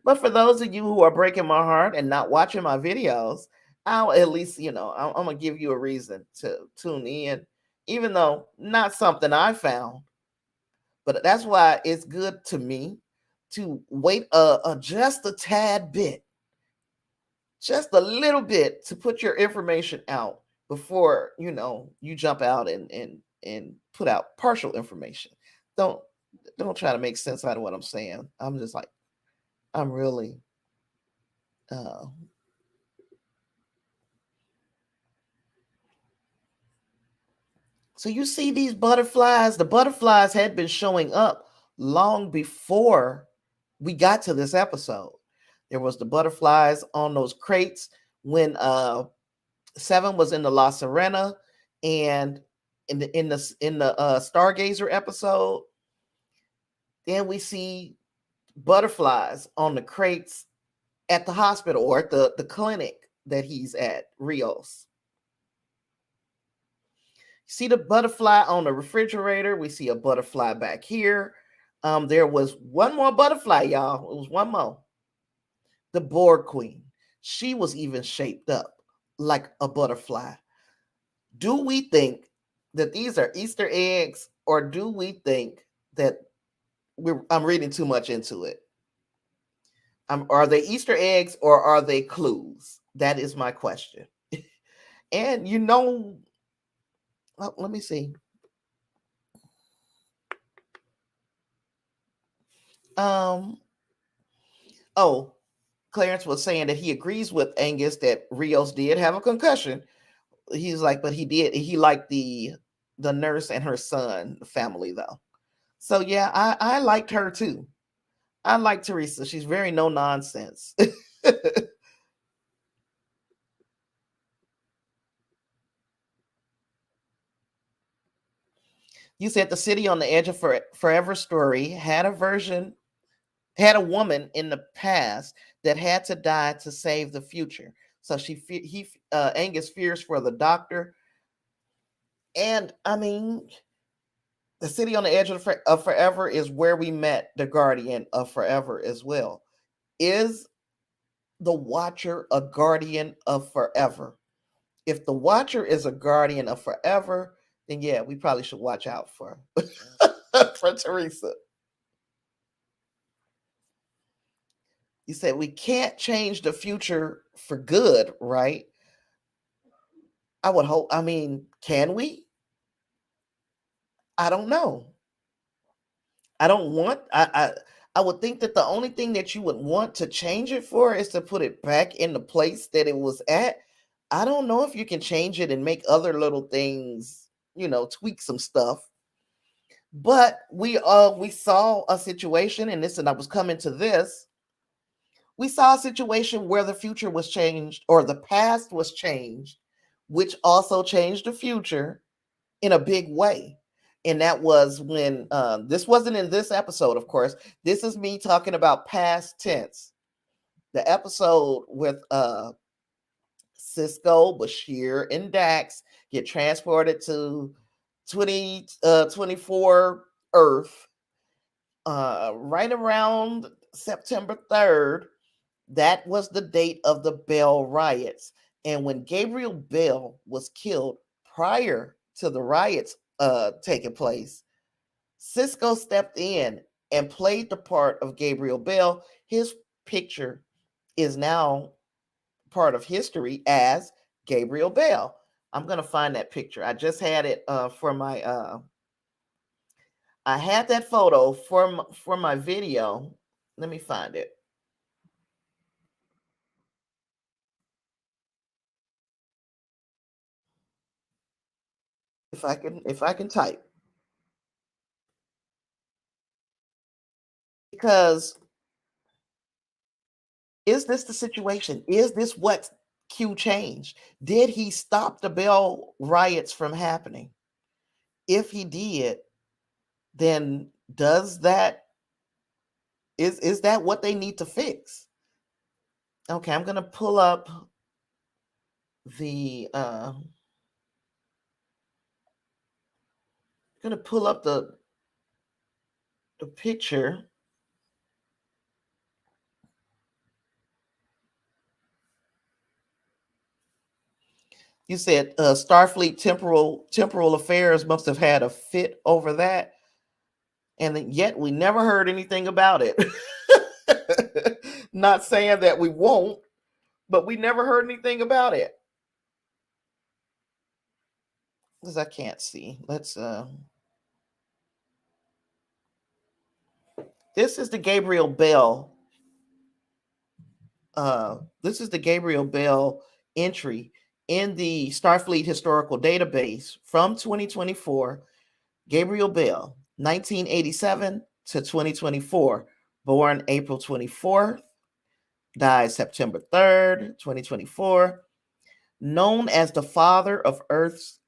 Speaker 1: but for those of you who are breaking my heart and not watching my videos, I'll at least, I'm going to give you a reason to tune in, even though not something I found. But that's why it's good to me to wait just a tad bit, just a little bit, to put your information out before you jump out and put out partial information. Don't try to make sense out of what I'm saying. I'm just like, I'm really uh so you see these butterflies. The butterflies had been showing up long before we got to this episode. There was the butterflies on those crates when Seven was in the La Serena, and in the Stargazer episode, then we see butterflies on the crates at the hospital or at the clinic that he's at, Rios. See the butterfly on the refrigerator. We see a butterfly back here. There was one more butterfly, y'all. It was one more. The Borg Queen. She was even shaped up like a butterfly. Do we think that these are Easter eggs, or do we think that I'm reading too much into it? Are they Easter eggs or are they clues? That is my question. And let me see. Oh, Clarence was saying that he agrees with Angus that Rios did have a concussion. He's like, but he liked the nurse and her son family though. So yeah, I liked her too. I like Teresa. She's very no nonsense. You said the city on the edge of forever story had a woman in the past that had to die to save the future. So Angus fears for the doctor. And I mean, the city on the edge of forever is where we met the guardian of forever as well. Is the Watcher a guardian of forever? If the Watcher is a guardian of forever, then yeah, we probably should watch out for for Teresa. You said we can't change the future for good, right? I would hope. I mean, can we? I don't know. I don't want. I would think that the only thing that you would want to change it for is to put it back in the place that it was at. I don't know if you can change it and make other little things, tweak some stuff. But we saw a situation, and I was coming to this. We saw a situation where the future was changed or the past was changed, which also changed the future in a big way. And that was when this wasn't in this episode, of course. This is me talking about past tense. The episode with Cisco, Bashir, and Dax get transported to 2024 Earth right around September 3rd. That was the date of the Bell riots. And when Gabriel Bell was killed prior to the riots taking place, Cisco stepped in and played the part of Gabriel Bell. His picture is now part of history as Gabriel Bell. I'm going to find that picture. I just had it for my I had that photo for my video. Let me find it. If I can type. Because is this the situation? Is this what Q changed? Did he stop the Bell riots from happening? If he did, then is that what they need to fix? Okay, I'm gonna pull up the picture. You said Starfleet temporal affairs must have had a fit over that, and yet we never heard anything about it. Not saying that we won't, but we never heard anything about it. Because I can't see. This is the Gabriel Bell. This is the Gabriel Bell entry in the Starfleet Historical Database from 2024. Gabriel Bell, 1987 to 2024. Born April 24th, died September 3rd, 2024. Known as the father of Earth's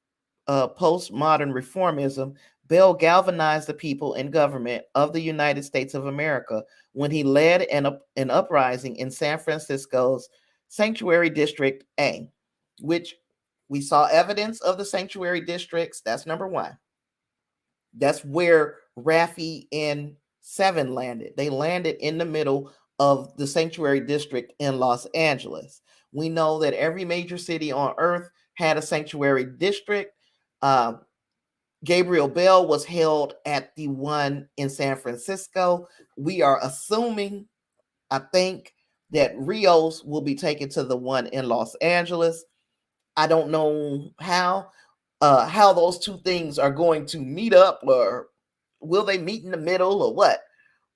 Speaker 1: postmodern reformism, Bell galvanized the people and government of the United States of America when he led an uprising in San Francisco's Sanctuary District A, which we saw evidence of the sanctuary districts. That's number one. That's where Raffi and Seven landed. They landed in the middle of the sanctuary district in Los Angeles. We know that every major city on earth had a sanctuary district. Uh, Gabriel Bell was held at the one in San Francisco. We are assuming, I think, that Rios will be taken to the one in Los Angeles. I don't know how those two things are going to meet up, or will they meet in the middle, or what?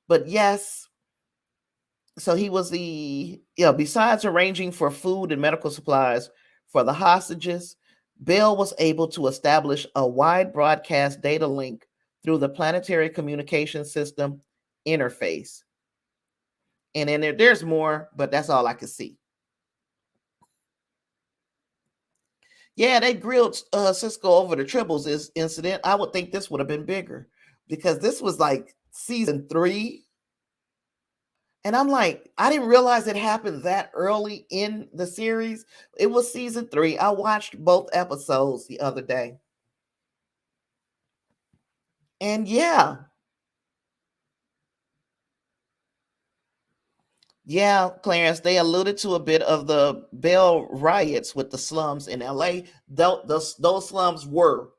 Speaker 1: But yes, so he was besides arranging for food and medical supplies for the hostages, Bell was able to establish a wide broadcast data link through the planetary communication system interface. And then there's more, but that's all I could see. Yeah, they grilled Cisco over the Tribbles incident. I would think this would have been bigger because this was like season 3. And I'm like, I didn't realize it happened that early in the series. It was season 3. I watched both episodes the other day. And yeah, Clarence, they alluded to a bit of the Bell riots with the slums in LA. Those slums were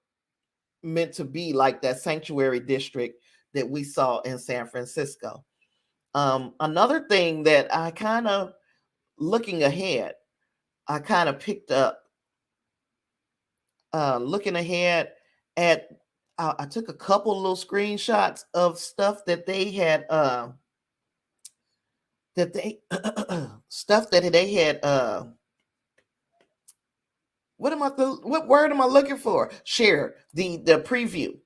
Speaker 1: meant to be like that sanctuary district that we saw in San Francisco. Another thing that I kind of, looking ahead, I kind of picked up, looking ahead at, I took a couple little screenshots of stuff that they had, stuff that they had, what word am I looking for? Shared the preview.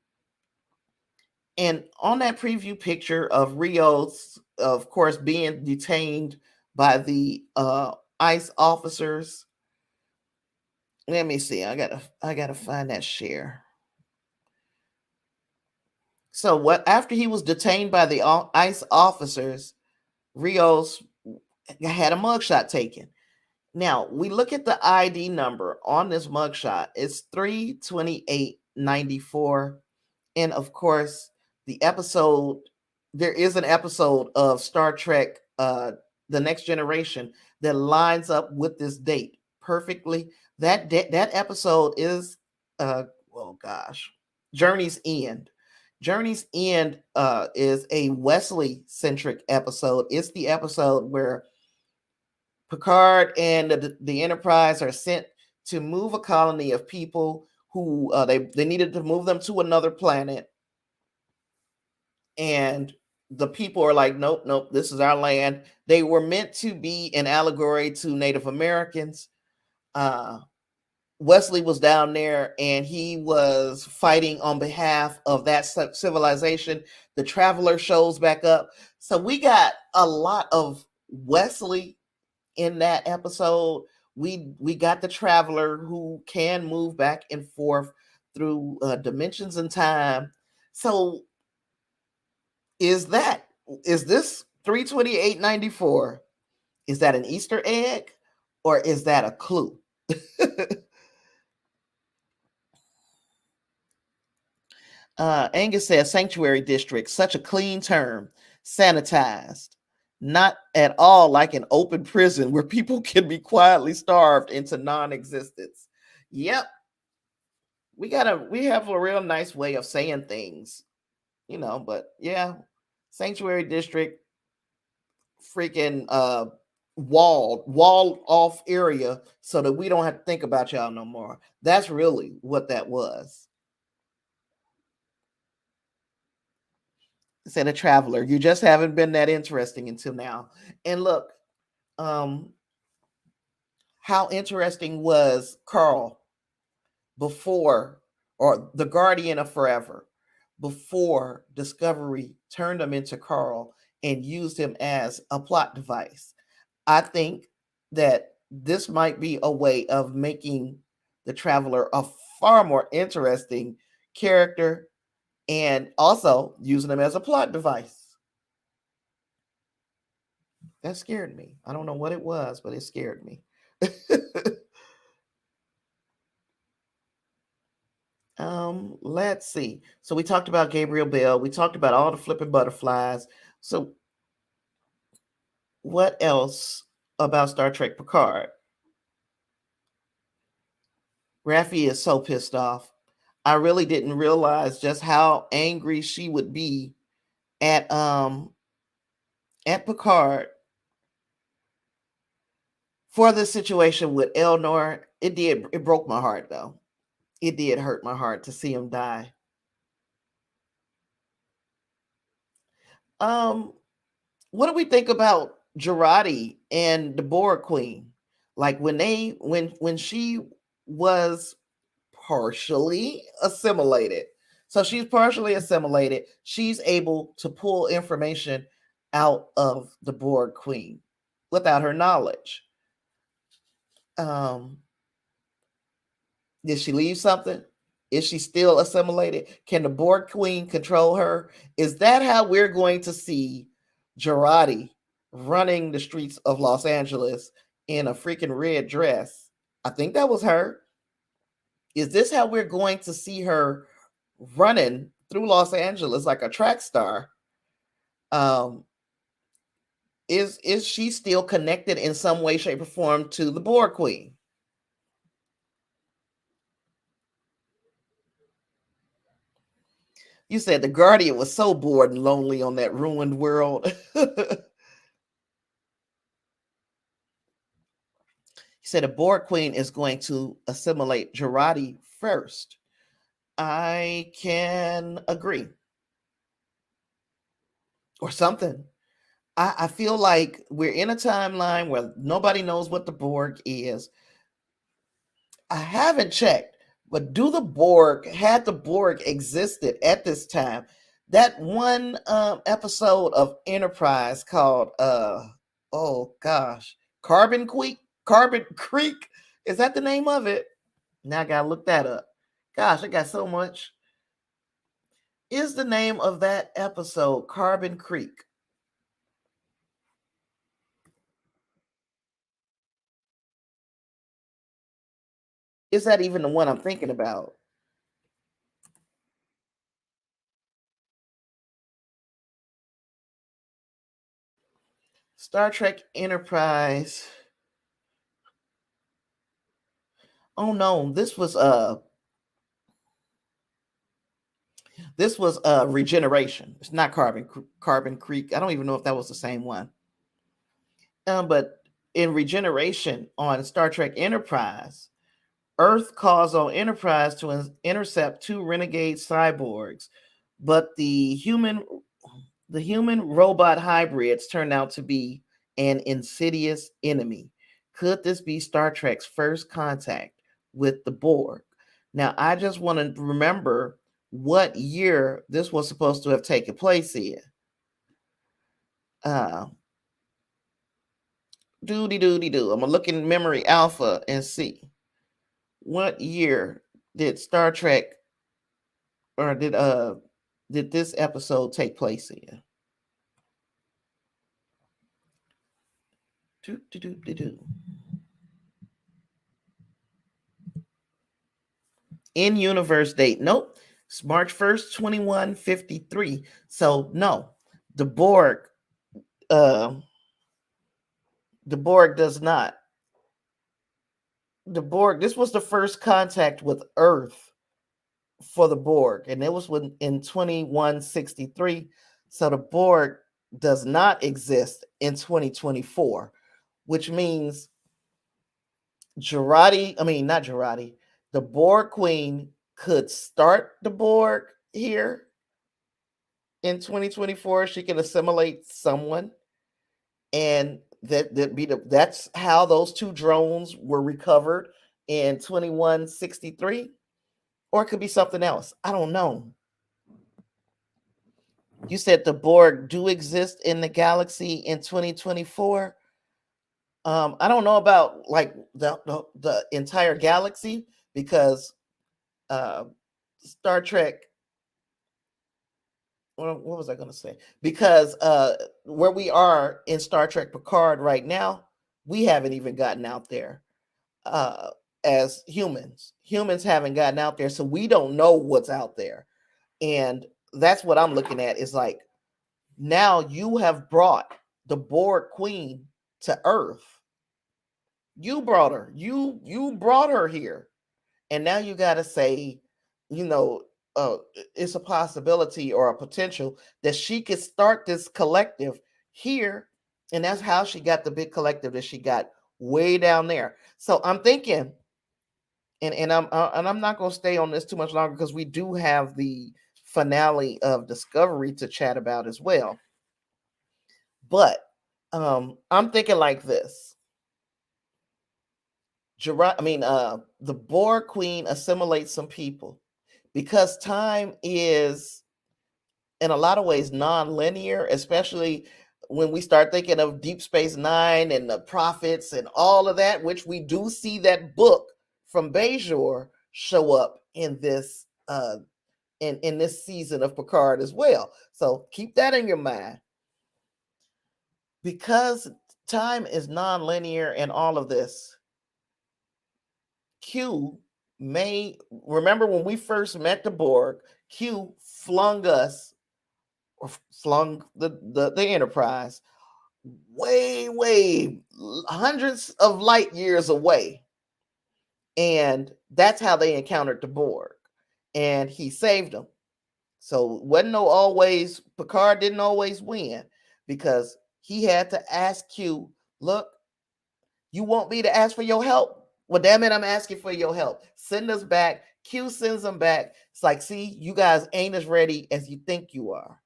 Speaker 1: And on that preview picture of Rios, of course, being detained by the ICE officers. Let me see. I gotta find that share. So what? After he was detained by the ICE officers, Rios had a mugshot taken. Now we look at the ID number on this mugshot. It's 32894, and of course, the episode. There is an episode of Star Trek, The Next Generation, that lines up with this date perfectly. That episode is, oh gosh, Journey's End. Journey's End is a Wesley centric episode. It's the episode where Picard and the Enterprise are sent to move a colony of people who they needed to move them to another planet, and the people are like, nope, this is our land. They were meant to be an allegory to Native Americans. Wesley was down there and he was fighting on behalf of that civilization. The Traveler shows back up. So we got a lot of Wesley in that episode. We got the Traveler who can move back and forth through dimensions and time. So is this 32894? Is that an Easter egg or is that a clue? Angus says sanctuary district, such a clean term, sanitized, not at all like an open prison where people can be quietly starved into non-existence. Yep, we have a real nice way of saying things, but yeah, sanctuary district, freaking walled off area so that we don't have to think about y'all no more. That's really what that was. Said a Traveler, you just haven't been that interesting until now. And look, how interesting was Carl before, or the Guardian of Forever? before Discovery turned him into Carl and used him as a plot device. I think that this might be a way of making the Traveler a far more interesting character and also using him as a plot device. That scared me. I don't know what it was, but it scared me. Let's see. So we talked about Gabriel Bell. We talked about all the flipping butterflies. So what else about Star Trek Picard? Raffi is so pissed off. I really didn't realize just how angry she would be at Picard for the situation with Elnor. It broke my heart though. It did hurt my heart to see him die. What do we think about Girardi and the Borg Queen? Like when she was partially assimilated. So she's partially assimilated. She's able to pull information out of the Borg Queen without her knowledge. Um, did she leave something? Is she still assimilated? Can the Borg Queen control her? Is that how we're going to see Girardi running the streets of Los Angeles in a freaking red dress? I think that was her. Is this how we're going to see her running through Los Angeles like a track star? Is she still connected in some way, shape, or form to the Borg Queen? You said the Guardian was so bored and lonely on that ruined world. He said the Borg Queen is going to assimilate Girardi first. I can agree. Or something. I feel like we're in a timeline where nobody knows what the Borg is. I haven't checked, but had the Borg existed at this time? That one episode of Enterprise called oh gosh, Carbon Creek. Is that the name of it? Now I gotta look that up. Gosh, I got so much. Is the name of that episode Carbon Creek? Is that even the one I'm thinking about? Star Trek Enterprise. Oh no, this was Regeneration. It's not Carbon Creek. I don't even know if that was the same one. But in Regeneration on Star Trek Enterprise, Earth calls on Enterprise to intercept two renegade cyborgs, but the human robot hybrids turned out to be an insidious enemy. Could this be Star Trek's first contact with the Borg? Now, I just want to remember what year this was supposed to have taken place in. Uh, doody doody doo. I'm gonna look in Memory Alpha and see what year did Star Trek or did this episode take place in? Doo, doo, doo, doo, doo. In universe date. Nope. It's March 1st, 2153. So no, the Borg, uh, the Borg does not. The Borg, this was the first contact with Earth for the Borg, and it was in 2163. So the Borg does not exist in 2024, which means not Girardi, the Borg Queen could start the Borg here in 2024. She can assimilate someone, and that's how those two drones were recovered in 2163, or it could be something else. I don't know. You said the Borg do exist in the galaxy in 2024. I don't know about like the entire galaxy because uh, Star Trek. What was I going to say? Because where we are in Star Trek Picard right now, we haven't even gotten out there uh, as humans. Humans haven't gotten out there, so we don't know what's out there, and that's what I'm looking at. Is like now you have brought the Borg Queen to Earth. You brought her. You brought her here, and now you got to say, you know, it's a possibility or a potential that she could start this collective here, and that's how she got the big collective that she got way down there. So I'm thinking, and I'm not going to stay on this too much longer because we do have the finale of Discovery to chat about as well. But I'm thinking like this. The Borg Queen assimilates some people because time is in a lot of ways non-linear, especially when we start thinking of Deep Space Nine and the prophets and all of that, which we do see that book from Bejor show up in this in this season of Picard as well. So keep that in your mind. Because time is non-linear and all of this, Q may remember when we first met the Borg, Q flung us or flung the Enterprise way hundreds of light years away, and that's how they encountered the Borg, and he saved them. So wasn't no always Picard didn't always win because he had to ask Q, look, you want me to ask for your help? Well, damn it, I'm asking for your help. Send us back. Q sends them back. It's like, see, you guys ain't as ready as you think you are.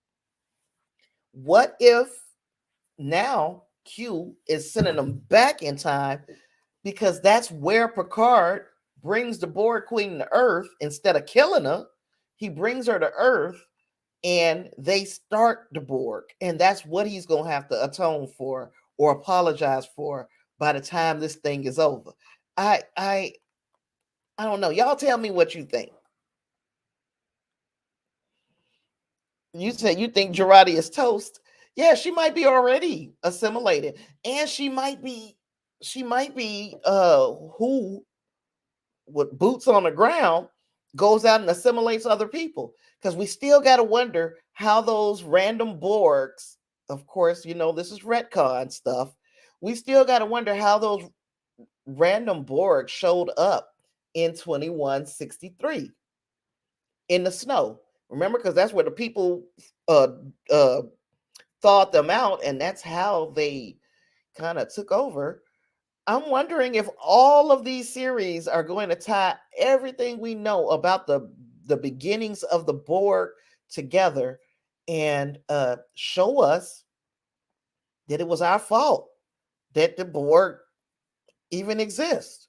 Speaker 1: What if now Q is sending them back in time because that's where Picard brings the Borg Queen to Earth instead of killing her? He brings her to Earth and they start the Borg, and that's what he's going to have to atone for or apologize for by the time this thing is over. I I I don't know. Y'all tell me what you think. You said you think Girardi is toast. Yeah, she might be already assimilated, and she might be who with boots on the ground goes out and assimilates other people because we still got to wonder how those random Borgs, of course, this is retcon stuff. We still got to wonder how those random Borg showed up in 2163 in the snow. Remember, because that's where the people uh, uh, thawed them out, and that's how they kind of took over. I'm wondering if all of these series are going to tie everything we know about the beginnings of the Borg together and show us that it was our fault that the Borg even exist.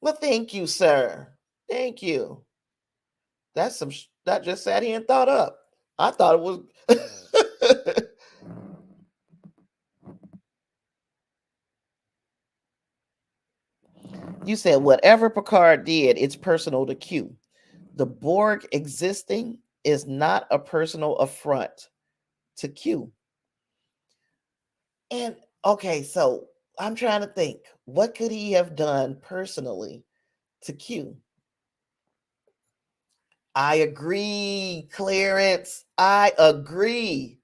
Speaker 1: Well, thank you, sir. Thank you. That's that just sat here and thought up. I thought it was. You said whatever Picard did, it's personal to Q. The Borg existing is not a personal affront to Q. And okay, so I'm trying to think, what could he have done personally to Q? I agree, Clarence. I agree.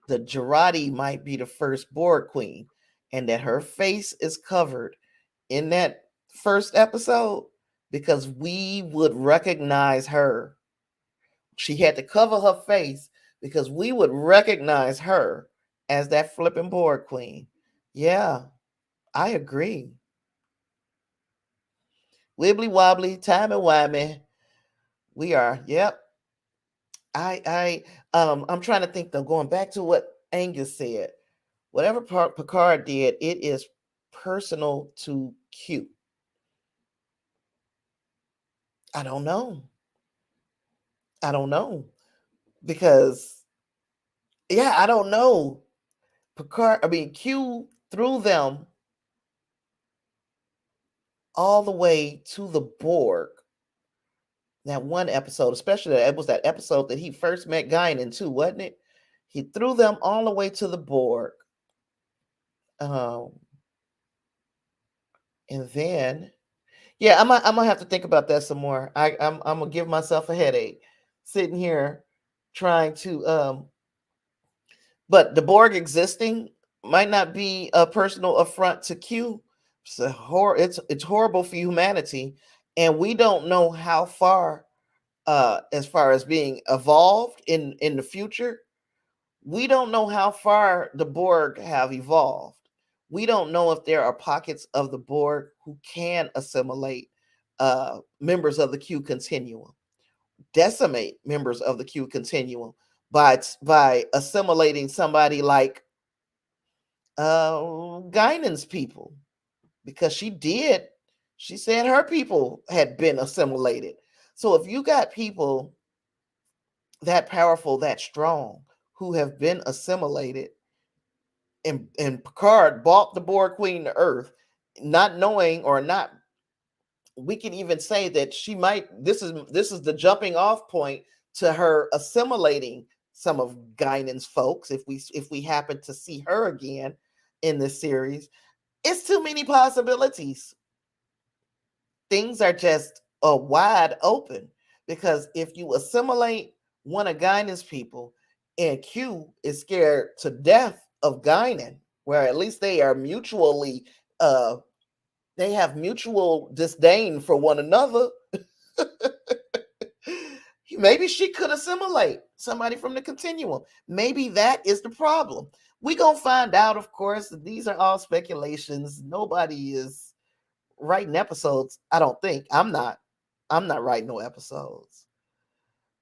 Speaker 1: The Girardi might be the first Borg queen, and that her face is covered in that first episode because we would recognize her. She had to cover her face because we would recognize her as that flipping Borg queen. Yeah, I agree. Wibbly wobbly, timey wimey. We are. Yep. I'm trying to think though. Going back to what Angus said, whatever Picard did, it is personal to Q. I don't know. I don't know. because yeah, I don't know. Q threw them all the way to the Borg. That one episode, especially it was that episode that he first met Guinan too, wasn't it? He threw them all the way to the Borg. Um, and then, yeah, I'm gonna have to think about that some more. I'm gonna give myself a headache sitting here trying to. But the Borg existing might not be a personal affront to Q. It's horrible for humanity, and we don't know how far, as far as being evolved in the future. We don't know how far the Borg have evolved. We don't know if there are pockets of the Borg who can assimilate members of the Q continuum, decimate members of the Q continuum by assimilating somebody like Guinan's people, because she did. She said her people had been assimilated. So if you got people that powerful, that strong, who have been assimilated, and Picard bought the Borg Queen to Earth, not knowing or not, we can even say that she might. This is the jumping off point to her assimilating some of Guinan's folks. If we happen to see her again in this series, it's too many possibilities. Things are just wide open, because if you assimilate one of Guinan's people and Q is scared to death of Guinan, where at least they are mutually they have mutual disdain for one another. Maybe she could assimilate somebody from the continuum. Maybe that is the problem. We're gonna find out, of course. These are all speculations. Nobody is writing episodes. I don't think. I'm not writing no episodes.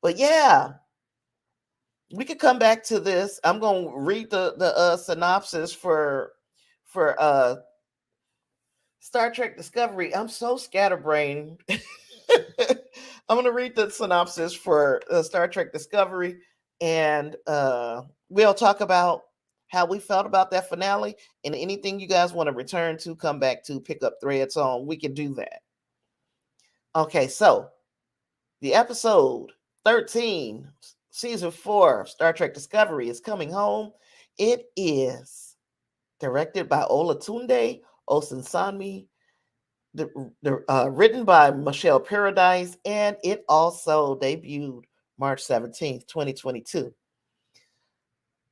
Speaker 1: But yeah, we could come back to this. I'm gonna read the synopsis for Star Trek Discovery. I'm so scatterbrained. I'm going to read the synopsis for Star Trek Discovery, and we'll talk about how we felt about that finale, and anything you guys want to return to, come back to, pick up threads on. We can do that. Okay, so the episode 13, season 4 of Star Trek Discovery is coming home. It is directed by Olatunde Osunsanmi, written by Michelle Paradise, and it also debuted March 17th, 2022.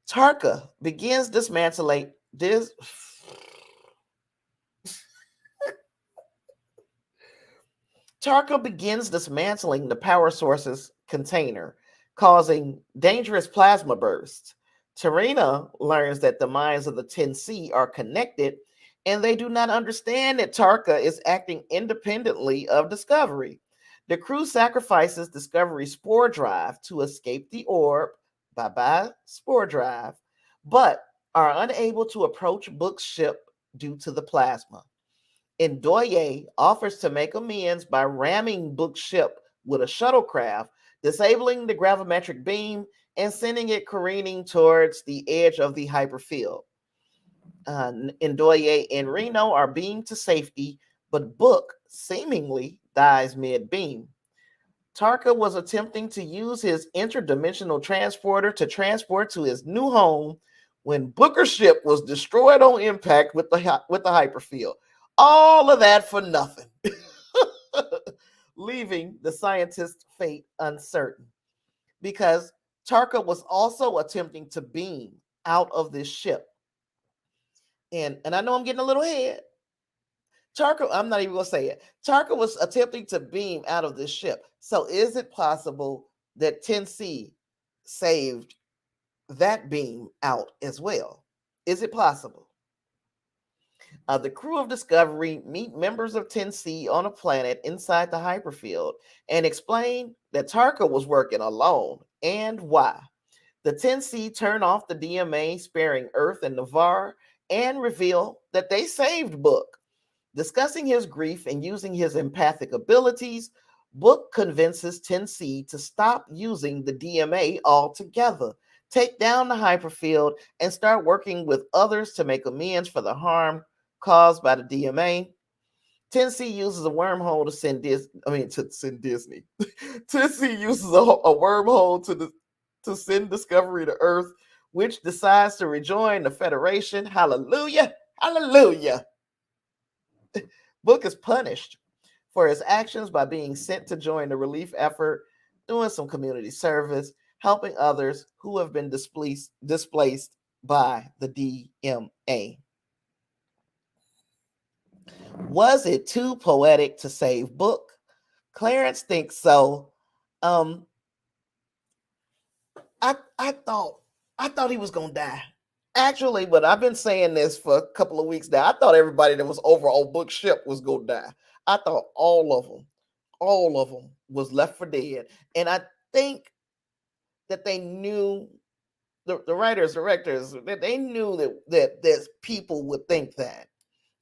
Speaker 1: Tarka begins dismantling this. Tarka begins dismantling the power source's container, causing dangerous plasma bursts. Tarina learns that the minds of the 10C are connected, and they do not understand that Tarka is acting independently of Discovery. The crew sacrifices Discovery's spore drive to escape the orb, bye-bye spore drive, but are unable to approach Book's ship due to the plasma. Ndoye offers to make amends by ramming Book's ship with a shuttlecraft, disabling the gravimetric beam and sending it careening towards the edge of the hyperfield. Ndoye and Reno are beamed to safety, but Book seemingly dies mid-beam. Tarka was attempting to use his interdimensional transporter to transport to his new home when Booker's ship was destroyed on impact with the hyperfield. All of that for nothing, leaving the scientist's fate uncertain, because Tarka was also attempting to beam out of this ship. And I know I'm getting a little ahead. Tarka, I'm not even going to say it. Tarka was attempting to beam out of this ship. So is it possible that 10C saved that beam out as well? Is it possible? The crew of Discovery meet members of 10C on a planet inside the hyperfield and explain that Tarka was working alone and why. The 10C turn off the DMA, sparing Earth and Navarre, and reveal that they saved Book. Discussing his grief and using his empathic abilities, Book convinces 10C to stop using the DMA altogether, take down the hyperfield, and start working with others to make amends for the harm caused by the DMA. 10C uses a wormhole to send to send Disney. 10C uses a wormhole to send Discovery to Earth, which decides to rejoin the Federation. Hallelujah! Hallelujah! Book is punished for his actions by being sent to join the relief effort, doing some community service, helping others who have been displaced by the DMA. Was it too poetic to save Book? Clarence thinks so. Um, I thought he was gonna die. Actually, but I've been saying this for a couple of weeks now. I thought everybody that was over on Book's ship was gonna die. I thought all of them was left for dead. And I think that they knew the writers, directors, that they knew that there's people would think that.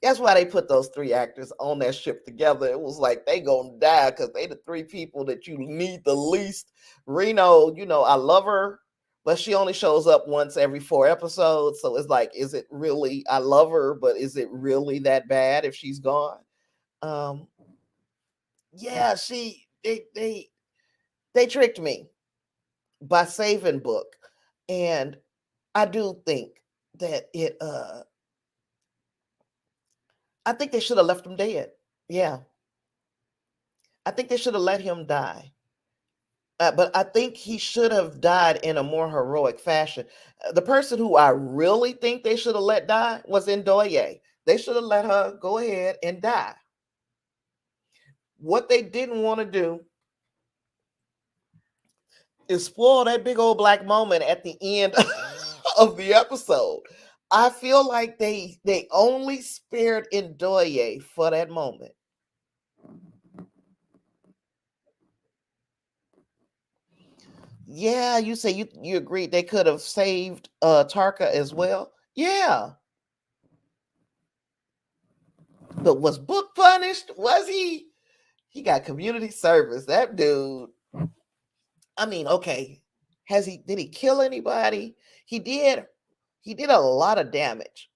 Speaker 1: That's why they put those three actors on that ship together. It was like they gonna die because they the three people that you need the least. Reno, I love her, but she only shows up once every 4 episodes. So it's like, is it really? I love her, but is it really that bad if she's gone? Um, yeah, they tricked me by saving Book, and I do think that I think they should have left him dead. Yeah, I think they should have let him die. But I think he should have died in a more heroic fashion. The person who I really think they should have let die was Ndoye. They should have let her go ahead and die. What they didn't want to do is spoil that big old black moment at the end of the episode. I feel like they only spared Ndoye for that moment. Yeah, you say you agreed they could have saved Tarka as well. Yeah. But was Book punished? Was he? He got community service. That dude. I mean, okay. Did he kill anybody? He did. He did a lot of damage.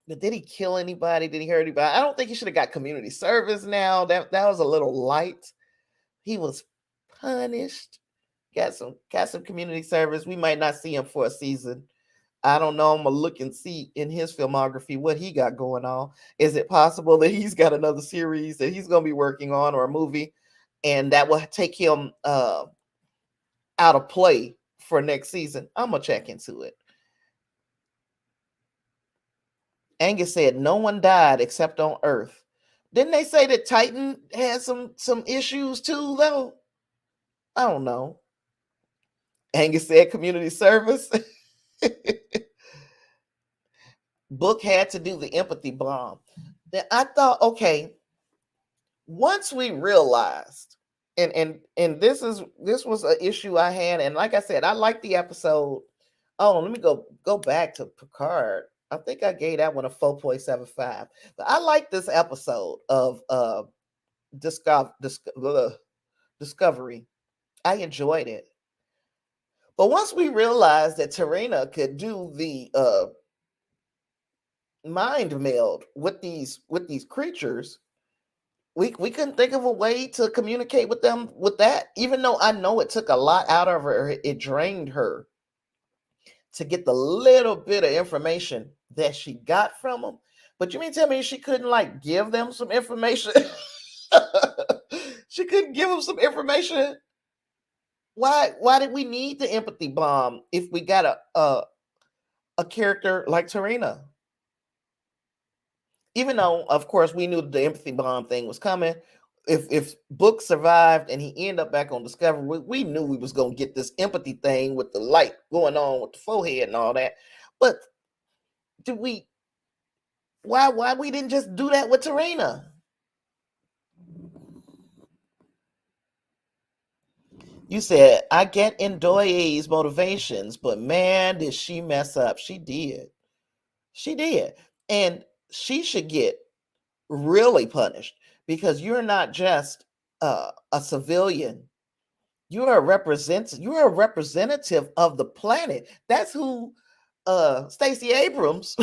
Speaker 1: But did he kill anybody? Did he hurt anybody? I don't think he should have got community service now. That was a little light. He was punished. Got some community service. We might not see him for a season. I don't know. I'm gonna look and see in his filmography what he got going on. Is it possible that he's got another series that he's gonna be working on, or a movie, and that will take him out of play for next season? I'm gonna check into it. Angus said no one died except on Earth. Didn't they say that Titan had some issues too, though? I don't know. Angus said community service. Book had to do the empathy bomb. Then I thought, okay, once we realized, and this was an issue I had, and like I said, I liked the episode. Oh, let me go back to Picard. I think I gave that one a 4.75. But I like this episode of Discovery. I enjoyed it. But once we realized that Tarina could do the mind meld with these creatures, we couldn't think of a way to communicate with them with that. Even though I know it took a lot out of her, it drained her to get the little bit of information that she got from them. But you mean tell me she couldn't like give them some information? She couldn't give them some information. Why did we need the empathy bomb if we got a character like Tarina? Even though, of course, we knew the empathy bomb thing was coming. If Book survived and he ended up back on Discovery, we knew we was gonna get this empathy thing with the light going on with the forehead and all that. But did we? Why we didn't just do that with Tarina? You said I get Ndoye's motivations, but man, did she mess up? She did. She did, and she should get really punished because you're not just a civilian. You are a representative of the planet. That's who Stacey Abrams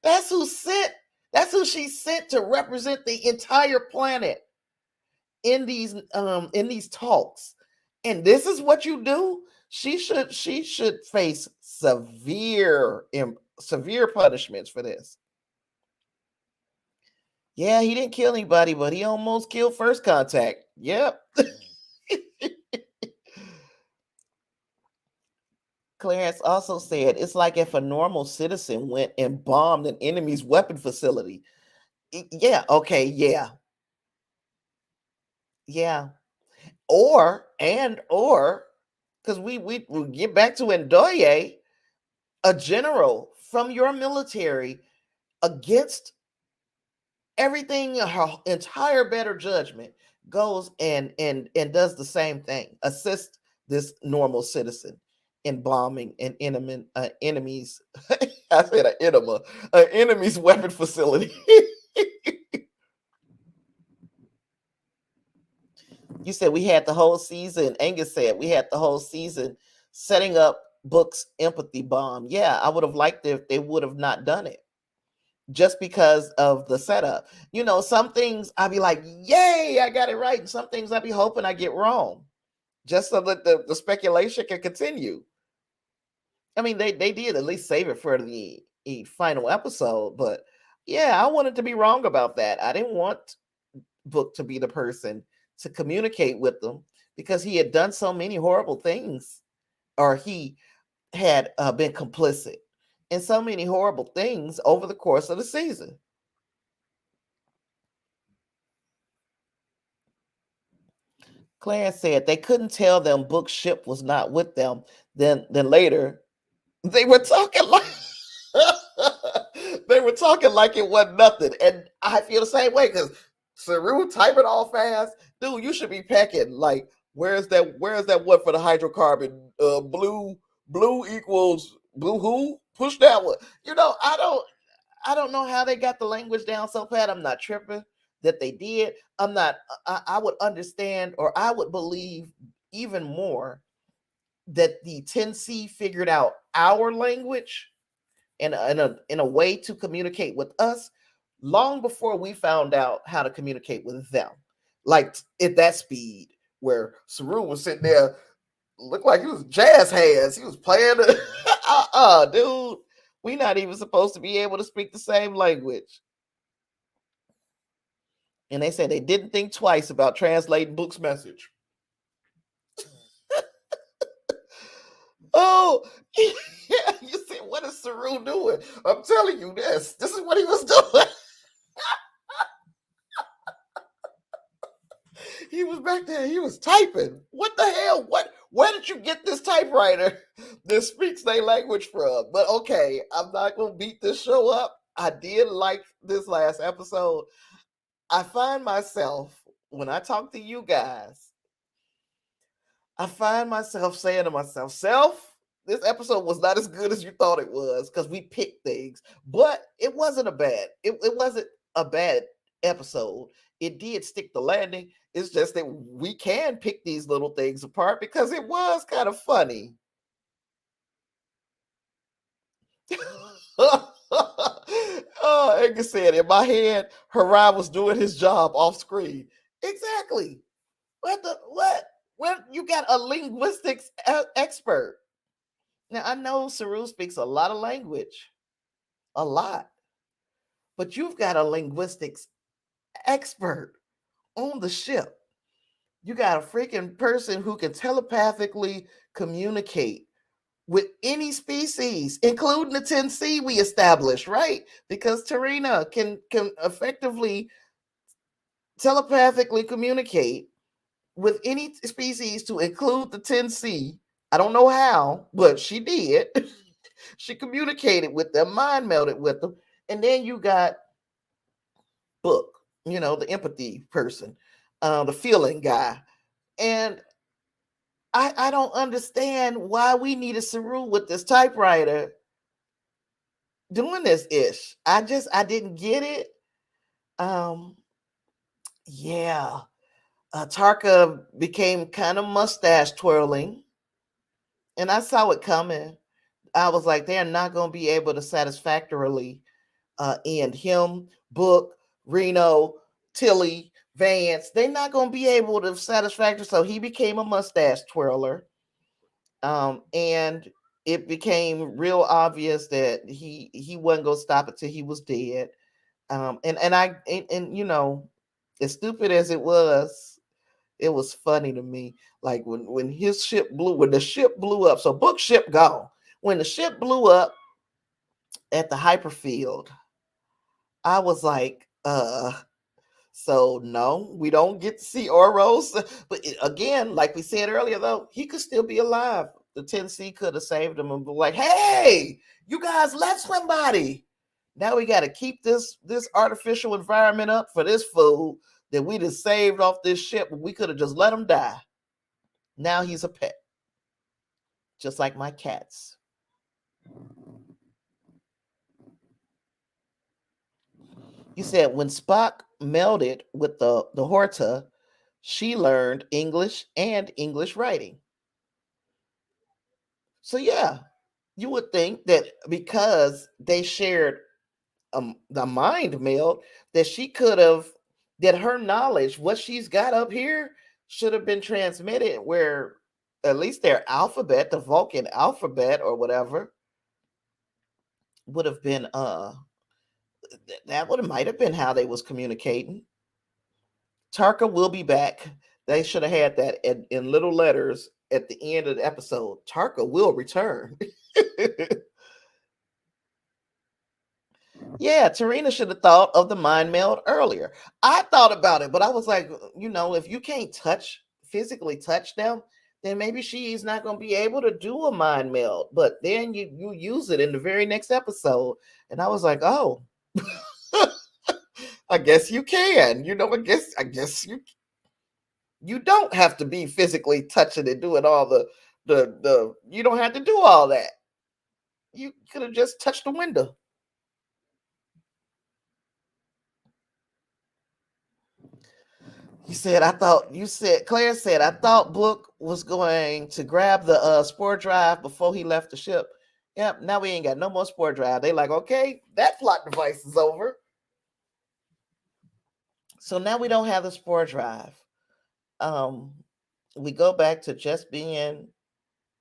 Speaker 1: that's who sent that's who she sent to represent the entire planet in these talks. And this is what you do? She should face severe punishments for this. Yeah, he didn't kill anybody, but he almost killed first contact. Yep. Clarence also said it's like if a normal citizen went and bombed an enemy's weapon facility. Yeah, okay, yeah. Yeah. Or because we get back to Ndoye, a general from your military against everything, her entire better judgment goes and does the same thing, assist this normal citizen in bombing an enemy's I said an enemy's weapon facility. You said we had the whole season. Angus said we had the whole season setting up Book's empathy bomb. Yeah, I would have liked it if they would have not done it just because of the setup. Some things I'd be like, yay, I got it right. And some things I'd be hoping I get wrong just so that the speculation can continue. I mean, they did at least save it for the final episode, but yeah, I wanted to be wrong about that. I didn't want Book to be the person to communicate with them because he had done so many horrible things, or he had been complicit in so many horrible things over the course of the season. Clarence said they couldn't tell them Book's ship was not with them. Then later, they were talking like they were talking like it wasn't nothing. And I feel the same way because Saru typing all fast. Dude, you should be packing like where's that one for the hydrocarbon? Blue equals blue who? Push that one. I don't know how they got the language down so bad. I'm not tripping that they did. I'm not I would understand, or I would believe even more that the 10C figured out our language in a way to communicate with us long before we found out how to communicate with them. Like at that speed, where Saru was sitting there, looked like he was jazz hands. He was playing. Dude, we not even supposed to be able to speak the same language. And they said they didn't think twice about translating Book's message. Oh, yeah, you see, what is Saru doing? I'm telling you this. This is what he was doing. He was back there. He was typing. What the hell? Where did you get this typewriter that speaks their language from? But okay, I'm not gonna beat this show up. I did like this last episode. I find myself when I talk to you guys, I find myself saying to myself, self, this episode was not as good as you thought it was because we picked things, but it wasn't a bad episode. It did stick the landing. It's just that we can pick these little things apart because it was kind of funny. Oh, Edgar said, in my head, Harai was doing his job off screen. Exactly. What? Well, you got a linguistics expert. Now, I know Saru speaks a lot of language, a lot, but you've got a linguistics expert on the ship. You got a freaking person who can telepathically communicate with any species, including the 10C we established, right? Because Tarina can effectively telepathically communicate with any species to include the 10C. I don't know how, but she did. She communicated with them, mind melded with them. And then you got Book, the empathy person, the feeling guy. And I don't understand why we needed Saru with this typewriter doing this ish. I didn't get it. Um, yeah. Tarka became kind of mustache twirling, and I saw it coming. I was like, they're not going to be able to satisfactorily end him, Book, Reno, Tilly, Vance. They're not going to be able to satisfactory. So he became a mustache twirler, and it became real obvious that he wasn't going to stop it till he was dead. And you know, as stupid as it was funny to me. Like when his ship blew, when the ship blew up. So Book ship gone. When the ship blew up at the hyperfield, I was like, so no, we don't get to see Oros. But again, like we said earlier, though, he could still be alive. The 10C could have saved him and be like, hey, you guys left somebody. Now we got to keep this artificial environment up for this fool that we just saved off this ship. We could have just let him die. Now he's a pet, just like my cats. You said when Spock melded with the Horta, she learned English and English writing. So yeah, you would think that because they shared the mind meld, that she could have, that her knowledge, what she's got up here, should have been transmitted where at least their alphabet, the Vulcan alphabet or whatever, would have been that would have might have been how they was communicating. Tarka will be back. They should have had that in little letters at the end of the episode. Tarka will return. Yeah, Tarina should have thought of the mind meld earlier. I thought about it, but I was like, you know, if you can't physically touch them, then maybe she's not going to be able to do a mind meld. But then you use it in the very next episode, and I was like, oh, I guess you can. You know, I guess you don't have to be physically touching and doing all the you don't have to do all that. You could have just touched the window. Claire said, I thought Book was going to grab the spore drive before he left the ship. Yep, now we ain't got no more spore drive. They like, okay, that plot device is over. So now we don't have the spore drive. Um, we go back to just being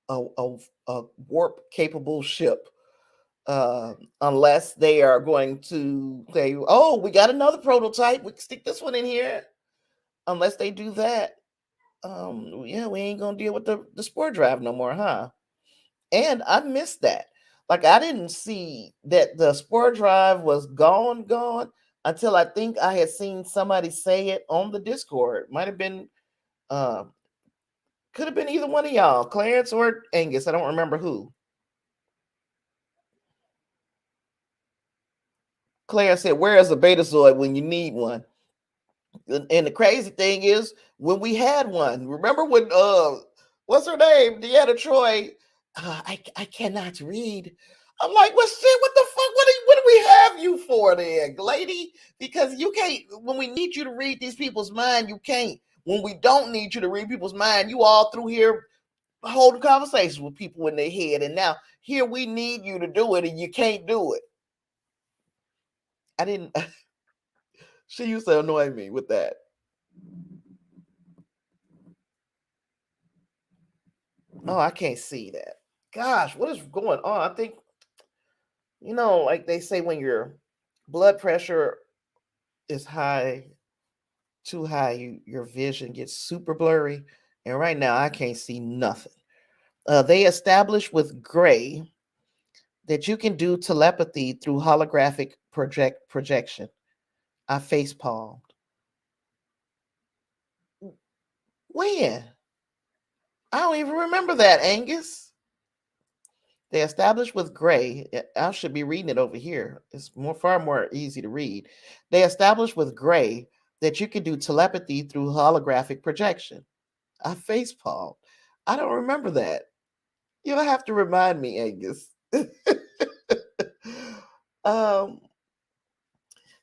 Speaker 1: a warp capable ship. Unless they are going to say, oh, we got another prototype. We can stick this one in here. Unless they do that, yeah, we ain't gonna deal with the spore drive no more, huh? And I missed that. Like I didn't see that the spore drive was gone until I think I had seen somebody say it on the Discord. Might have been uh could have been either one of y'all, Clarence or Angus. I don't remember who. Claire said, where is a Betazoid when you need one? And the crazy thing is, when we had one, remember when what's her name? Deanna Troy. I cannot read. I'm like, well, shit, what the fuck? What do we have you for then, lady? Because you can't, when we need you to read these people's mind, you can't. When we don't need you to read people's mind, you all through here holding conversations with people in their head. And now here we need you to do it and you can't do it. I didn't she used to annoy me with that. Oh, I can't see that. Gosh, what is going on? I think, like they say when your blood pressure is high, too high, your vision gets super blurry. And right now, I can't see nothing. They established with Gray that you can do telepathy through holographic projection. I face palmed. When? I don't even remember that, Angus. They established with Gray, I should be reading it over here. It's far more easy to read. They established with Gray that you can do telepathy through holographic projection. I facepalm. I don't remember that. You'll have to remind me, Angus. um,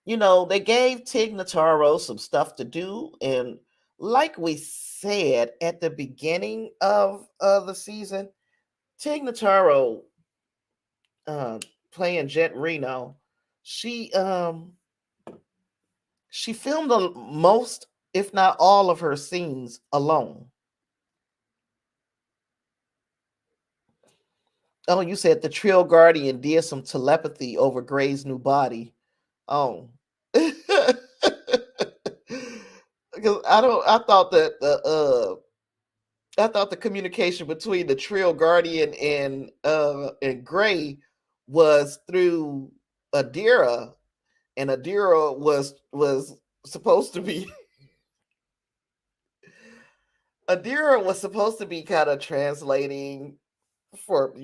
Speaker 1: they gave Tig Notaro some stuff to do, and Like we said at the beginning of the season, Tig Notaro, uh, playing Jet Reno, she she filmed the most, if not all, of her scenes alone. Oh, you said the Trill Guardian did some telepathy over Gray's new body. Oh. Because I thought that I thought the communication between the Trill Guardian and Gray was through Adira, and Adira was supposed to be Adira was supposed to be kind of translating for,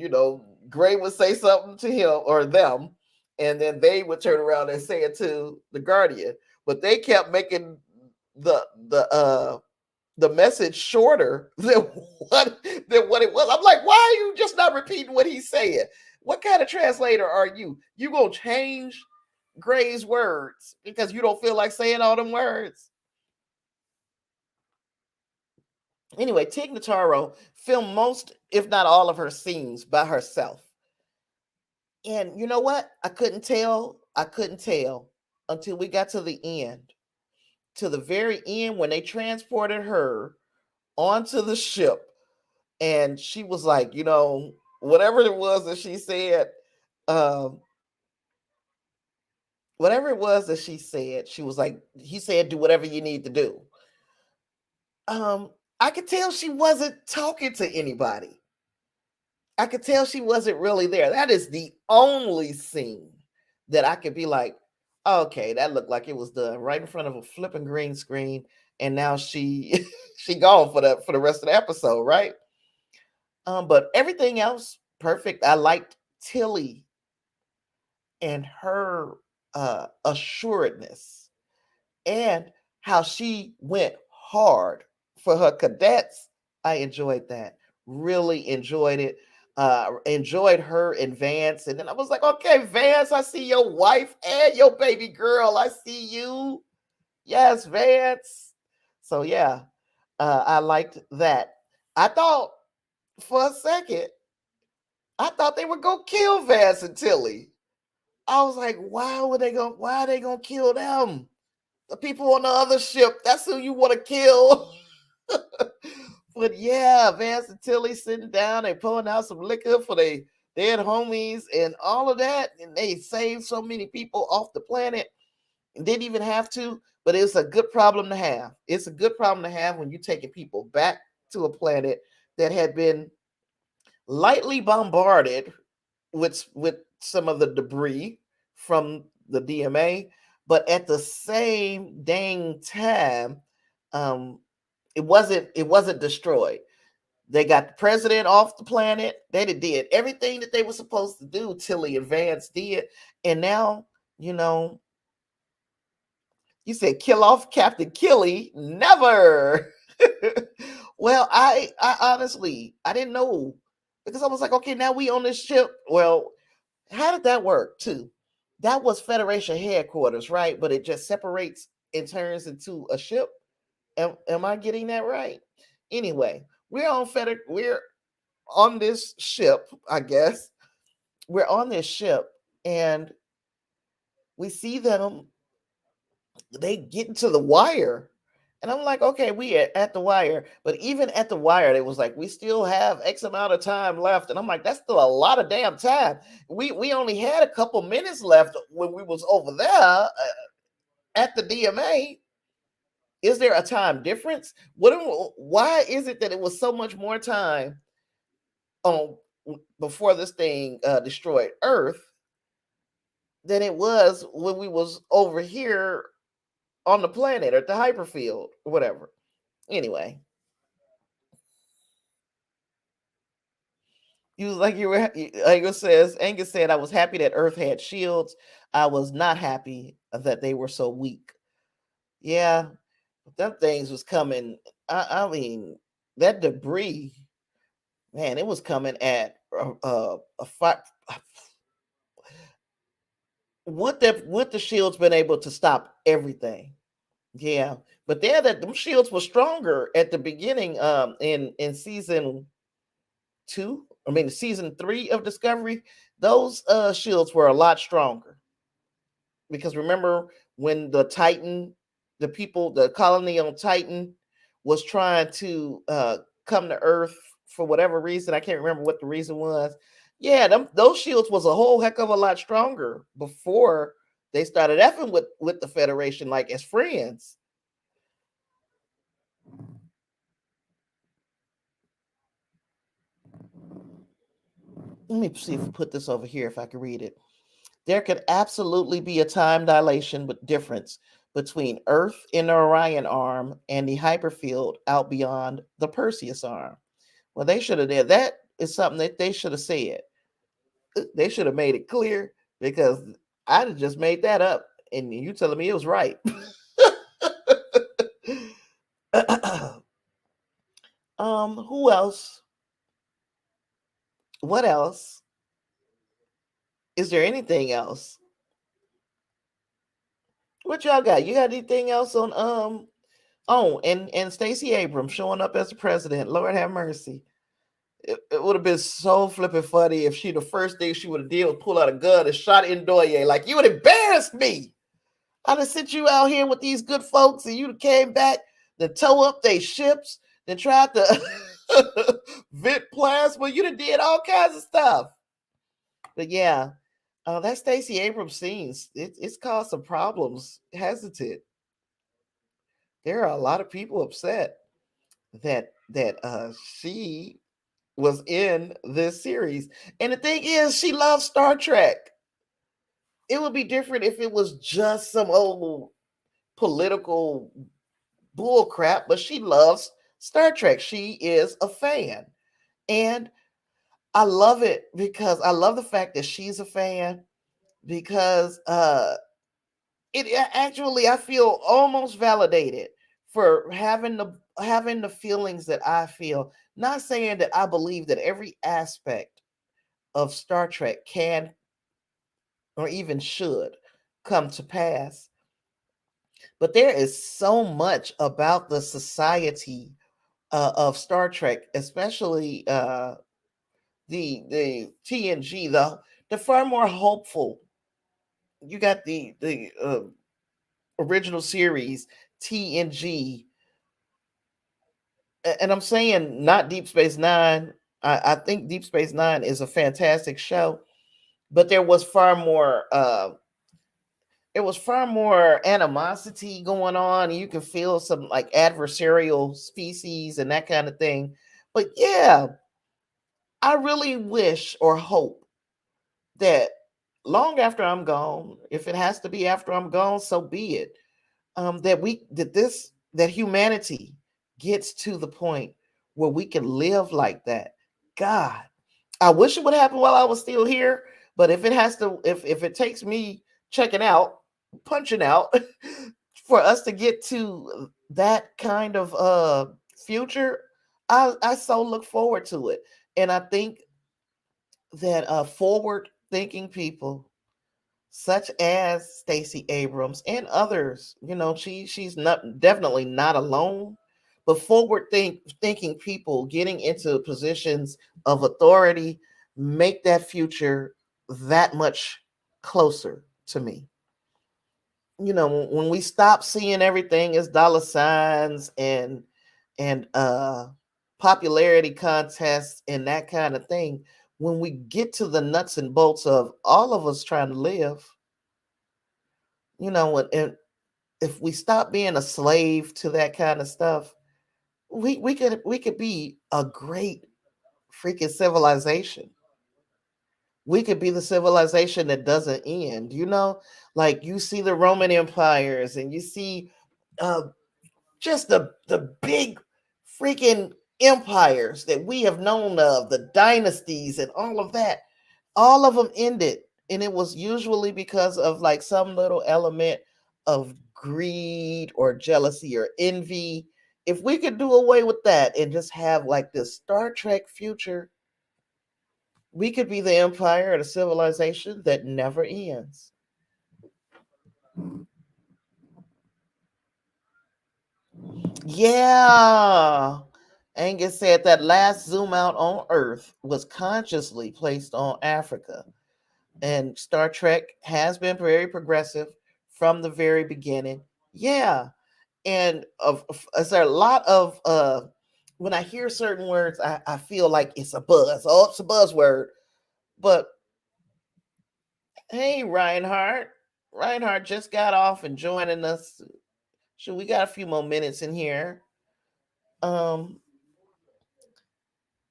Speaker 1: Gray would say something to him or them, and then they would turn around and say it to the Guardian. But they kept making the the uh the message shorter than what it was. I'm like, why are you just not repeating what he's saying? What kind of translator are you? You gonna change Gray's words because you don't feel like saying all them words? Anyway, Tig Notaro filmed most, if not all, of her scenes by herself. And you know what? I couldn't tell. I couldn't tell until we got to the end. To the very end when they transported her onto the ship. And she was like, whatever it was that she said, um, whatever it was that she said, she was like, he said, do whatever you need to do. I could tell she wasn't talking to anybody. I could tell she wasn't really there. That is the only scene that I could be like, okay, that looked like it was done right in front of a flipping green screen, and now she she gone for the rest of the episode, right? But everything else perfect. I liked Tilly and her assuredness and how she went hard for her cadets. I enjoyed that. Really enjoyed it. Enjoyed her and Vance. And then I was like, okay, Vance, I see your wife and your baby girl. I see you. Yes, Vance. So yeah, I liked that. I thought for a second, I thought they were gonna kill Vance and Tilly. I was like, why are they gonna kill them? The people on the other ship, that's who you want to kill. But yeah, Vance and Tilly sitting down, they pulling out some liquor for their dead homies and all of that. And they saved so many people off the planet and didn't even have to. But it's a good problem to have. It's a good problem to have when you're taking people back to a planet that had been lightly bombarded with some of the debris from the DMA, but at the same dang time, um, it wasn't destroyed. They got the president off the planet. They did everything that they were supposed to do. Tilly and Vance did, and now you know. You said kill off Captain Killy. Never. Well, I honestly I didn't know because I was like, okay, now we on this ship. Well, how did that work too? That was Federation headquarters, right? But it just separates and turns into a ship. Am I getting that right? Anyway, we're on this ship, I guess. We're on this ship and we see them, they get into the wire. And I'm like, okay, we at the wire. But even at the wire, it was like, we still have X amount of time left. And I'm like, that's still a lot of damn time. We only had a couple minutes left when we was over there at the DMA. Is there a time difference? Why is it that it was so much more time on before this thing destroyed Earth than it was when we was over here on the planet or the hyperfield or whatever? Anyway, you was like you were Angus said, I was happy that Earth had shields. I was not happy that they were so weak. Yeah, them things was coming. I mean, that debris, man, it was coming at a fight. Would the shields been able to stop everything? Yeah, but there that them shields were stronger at the beginning. In season two, I mean season three of Discovery, those shields were a lot stronger because remember when the Titan, the people, the colony on Titan was trying to come to Earth for whatever reason. I can't remember what the reason was. Yeah, those shields was a whole heck of a lot stronger before they started effing with the Federation, like as friends. Let me see if we put this over here if I can read it. There could absolutely be a time dilation but difference between Earth in the Orion arm and the hyperfield out beyond the Perseus arm. Well, they should have did that. Is something that they should have said. They should have made it clear because I'd have just made that up, and you telling me it was right. Who else? What else? Is there anything else? What y'all got? You got anything else on Oh, and Stacey Abrams showing up as the president. Lord have mercy. It would have been so flipping funny if she the first thing she would have did was pull out a gun and shot Ndoye. Like you would embarrass me. I'd have sent you out here with these good folks and you came back to tow up their ships, then tried to vent plasma. You done did all kinds of stuff. But yeah, that Stacey Abrams scenes, it's caused some problems, hasn't it? There are a lot of people upset that she was in this series. And the thing is, she loves Star Trek. It would be different if it was just some old political bull crap, but she loves Star Trek. She is a fan. And I love it because I love the fact that she's a fan because it actually I feel almost validated for having the feelings that I feel. Not saying that I believe that every aspect of Star Trek can or even should come to pass, but there is so much about the society of Star Trek, especially the TNG, the far more hopeful. You got the original series TNG, and I'm saying not Deep Space Nine. I think Deep Space Nine is a fantastic show, but there was far more animosity going on. You can feel some like adversarial species and that kind of thing. But yeah, I really wish or hope that long after I'm gone, if it has to be after I'm gone, so be it. That humanity gets to the point where we can live like that. God, I wish it would happen while I was still here, but if it has to, if it takes me checking out, punching out, for us to get to that kind of future, I so look forward to it, and I think that forward thinking people such as Stacey Abrams and others. You know, she's not definitely not alone, but thinking people getting into positions of authority make that future that much closer to me. You know, when we stop seeing everything as dollar signs and popularity contests and that kind of thing, when we get to the nuts and bolts of all of us trying to live, you know, and if we stop being a slave to that kind of stuff, we could be a great freaking civilization. We could be the civilization that doesn't end. You know, like you see the Roman empires, and you see uh, just the big freaking empires that we have known of, the dynasties and all of that. All of them ended, and it was usually because of like some little element of greed or jealousy or envy. If we could do away with that and just have like this Star Trek future, we could be the empire and a civilization that never ends. Yeah. Angus said that last zoom out on Earth was consciously placed on Africa. And Star Trek has been very progressive from the very beginning. Yeah. And is there a lot of when I hear certain words, I feel like it's a buzz. Oh, it's a buzzword. But hey, Reinhardt. Reinhardt just got off and joining us. So we got a few more minutes in here. Um,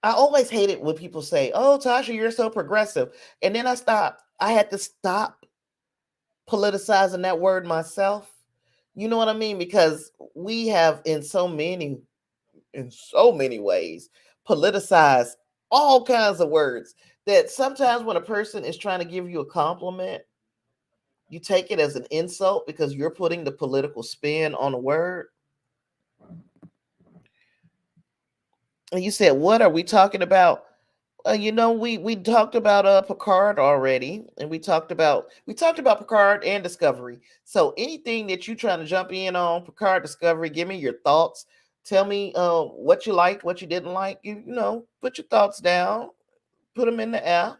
Speaker 1: I always hate it when people say, "Oh, Tasha, you're so progressive," and then I stop. I had to stop politicizing that word myself. You know what I mean? Because we have, in so many ways, politicized all kinds of words that sometimes when a person is trying to give you a compliment, you take it as an insult because you're putting the political spin on a word. And you said, "What are we talking about?" We talked about Picard already, and we talked about Picard and Discovery. So anything that you trying to jump in on Picard, Discovery, give me your thoughts. Tell me what you liked, what you didn't like. Put your thoughts down, put them in the air.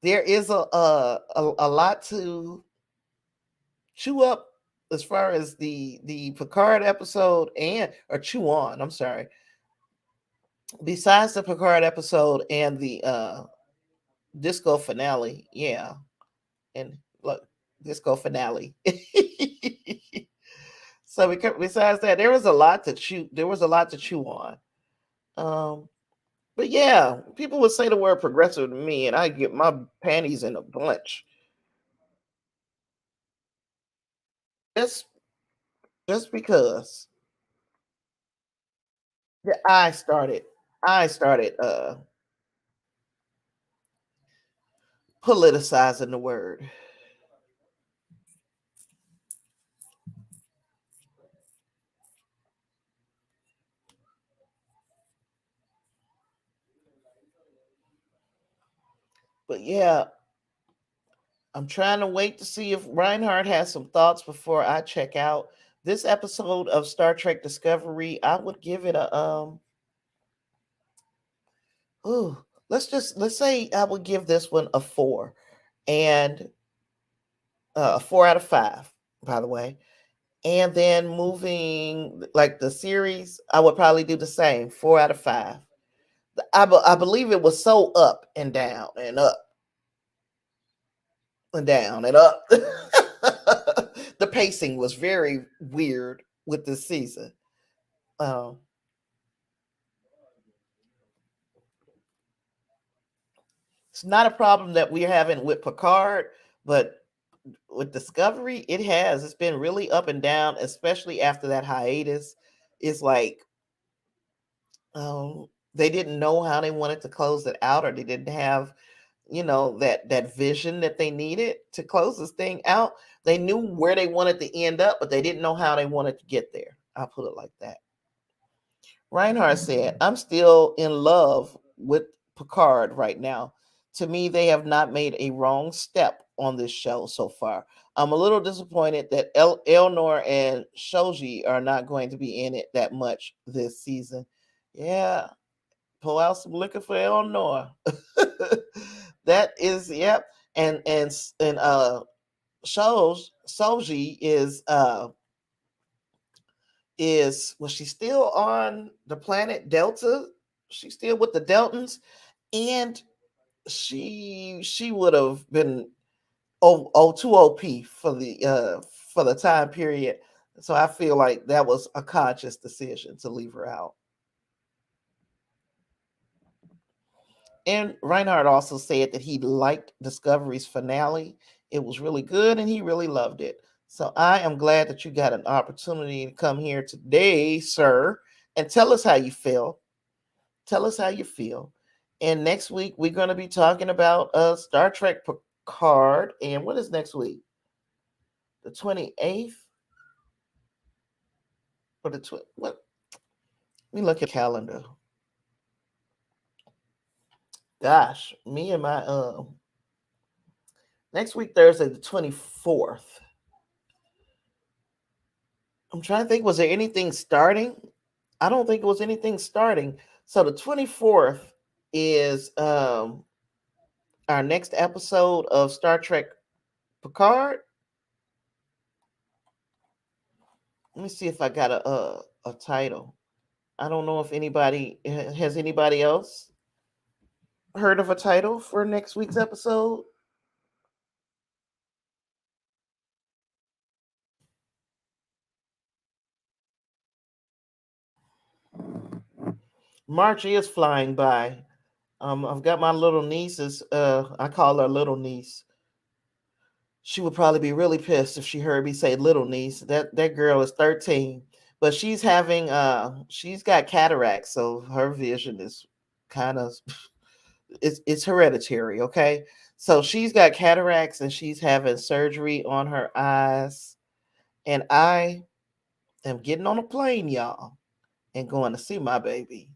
Speaker 1: There is a lot to chew up as far as the Picard episode and or chew on. I'm sorry. Besides the Picard episode and the disco finale, yeah, and look, disco finale. So besides that, there was a lot to chew. There was a lot to chew on. Um, but yeah, people would say the word progressive to me, and I get my panties in a bunch. Just just because I started, I started politicizing the word. But yeah, I'm trying to wait to see if Reinhardt has some thoughts before I check out this episode of Star Trek Discovery. I would give it a ooh, let's say I would give this one a 4 and a 4 out of 5, by the way. And then moving like the series, I would probably do the same, 4 out of 5. I believe it was so up and down and up and down and up. The pacing was very weird with this season. Um, it's not a problem that we're having with Picard, but with Discovery, it has. It's been really up and down, especially after that hiatus. It's like they didn't know how they wanted to close it out, or they didn't have, that vision that they needed to close this thing out. They knew where they wanted to end up, but they didn't know how they wanted to get there. I'll put it like that. Reinhardt said, "I'm still in love with Picard right now. To me, they have not made a wrong step on this show so far. I'm a little disappointed that Elnor and Shoji are not going to be in it that much this season." Yeah, pull out some liquor for Elnor. That is, yep. And Shoji is was she still on the planet Delta? She's still with the Deltans, and she would have been too OP for the time period. So I feel like that was a conscious decision to leave her out. And Reinhardt also said that he liked Discovery's finale. It was really good and he really loved it. So I am glad that you got an opportunity to come here today, sir, and tell us how you feel. Tell us how you feel. And next week we're going to be talking about Star Trek Picard. And what is next week? The 28th or the what? Let me look at the calendar. Gosh, me and my next week Thursday the 24th. I'm trying to think, was there anything starting? I don't think it was anything starting. So the 24th is our next episode of Star Trek Picard. Let me see if I got a title. I don't know if anybody has anybody else heard of a title for next week's episode. March is flying by. I've got my little nieces. I call her little niece. She would probably be really pissed if she heard me say little niece. That girl is 13, but she's got cataracts, so her vision is kind of it's hereditary. Okay, so she's got cataracts and she's having surgery on her eyes, and I am getting on a plane, y'all, and going to see my baby.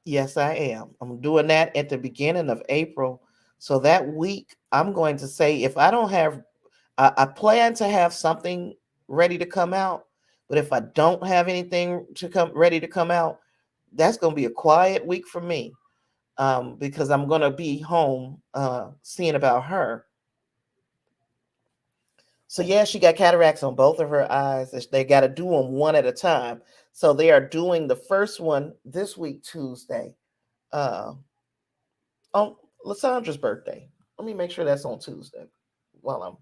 Speaker 1: Yes, I am. I'm doing that at the beginning of April. So that week, I'm going to say if I don't have, I plan to have something ready to come out. But if I don't have anything to come ready to come out, that's going to be a quiet week for me, because I'm going to be home seeing about her. So yeah, she got cataracts on both of her eyes. They got to do them one at a time. So they are doing the first one this week, Tuesday. Uh, on Lassandra's birthday. Let me make sure that's on Tuesday. While I'm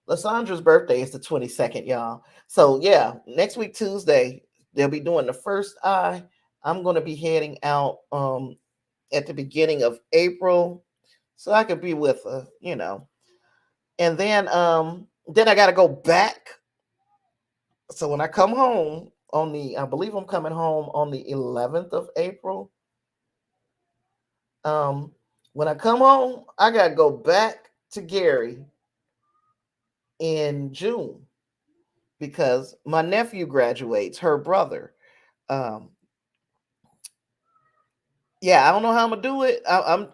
Speaker 1: Lassandra's birthday is the 22nd, y'all. So yeah, next week Tuesday they'll be doing the first eye. I'm gonna be heading out at the beginning of April, so I could be with her, And then I gotta go back. So when I come home I believe I'm coming home on the 11th of April. Um, when I come home, I gotta go back to Gary in June because my nephew graduates, her brother. Um, yeah, I don't know how I'm gonna do it. I'm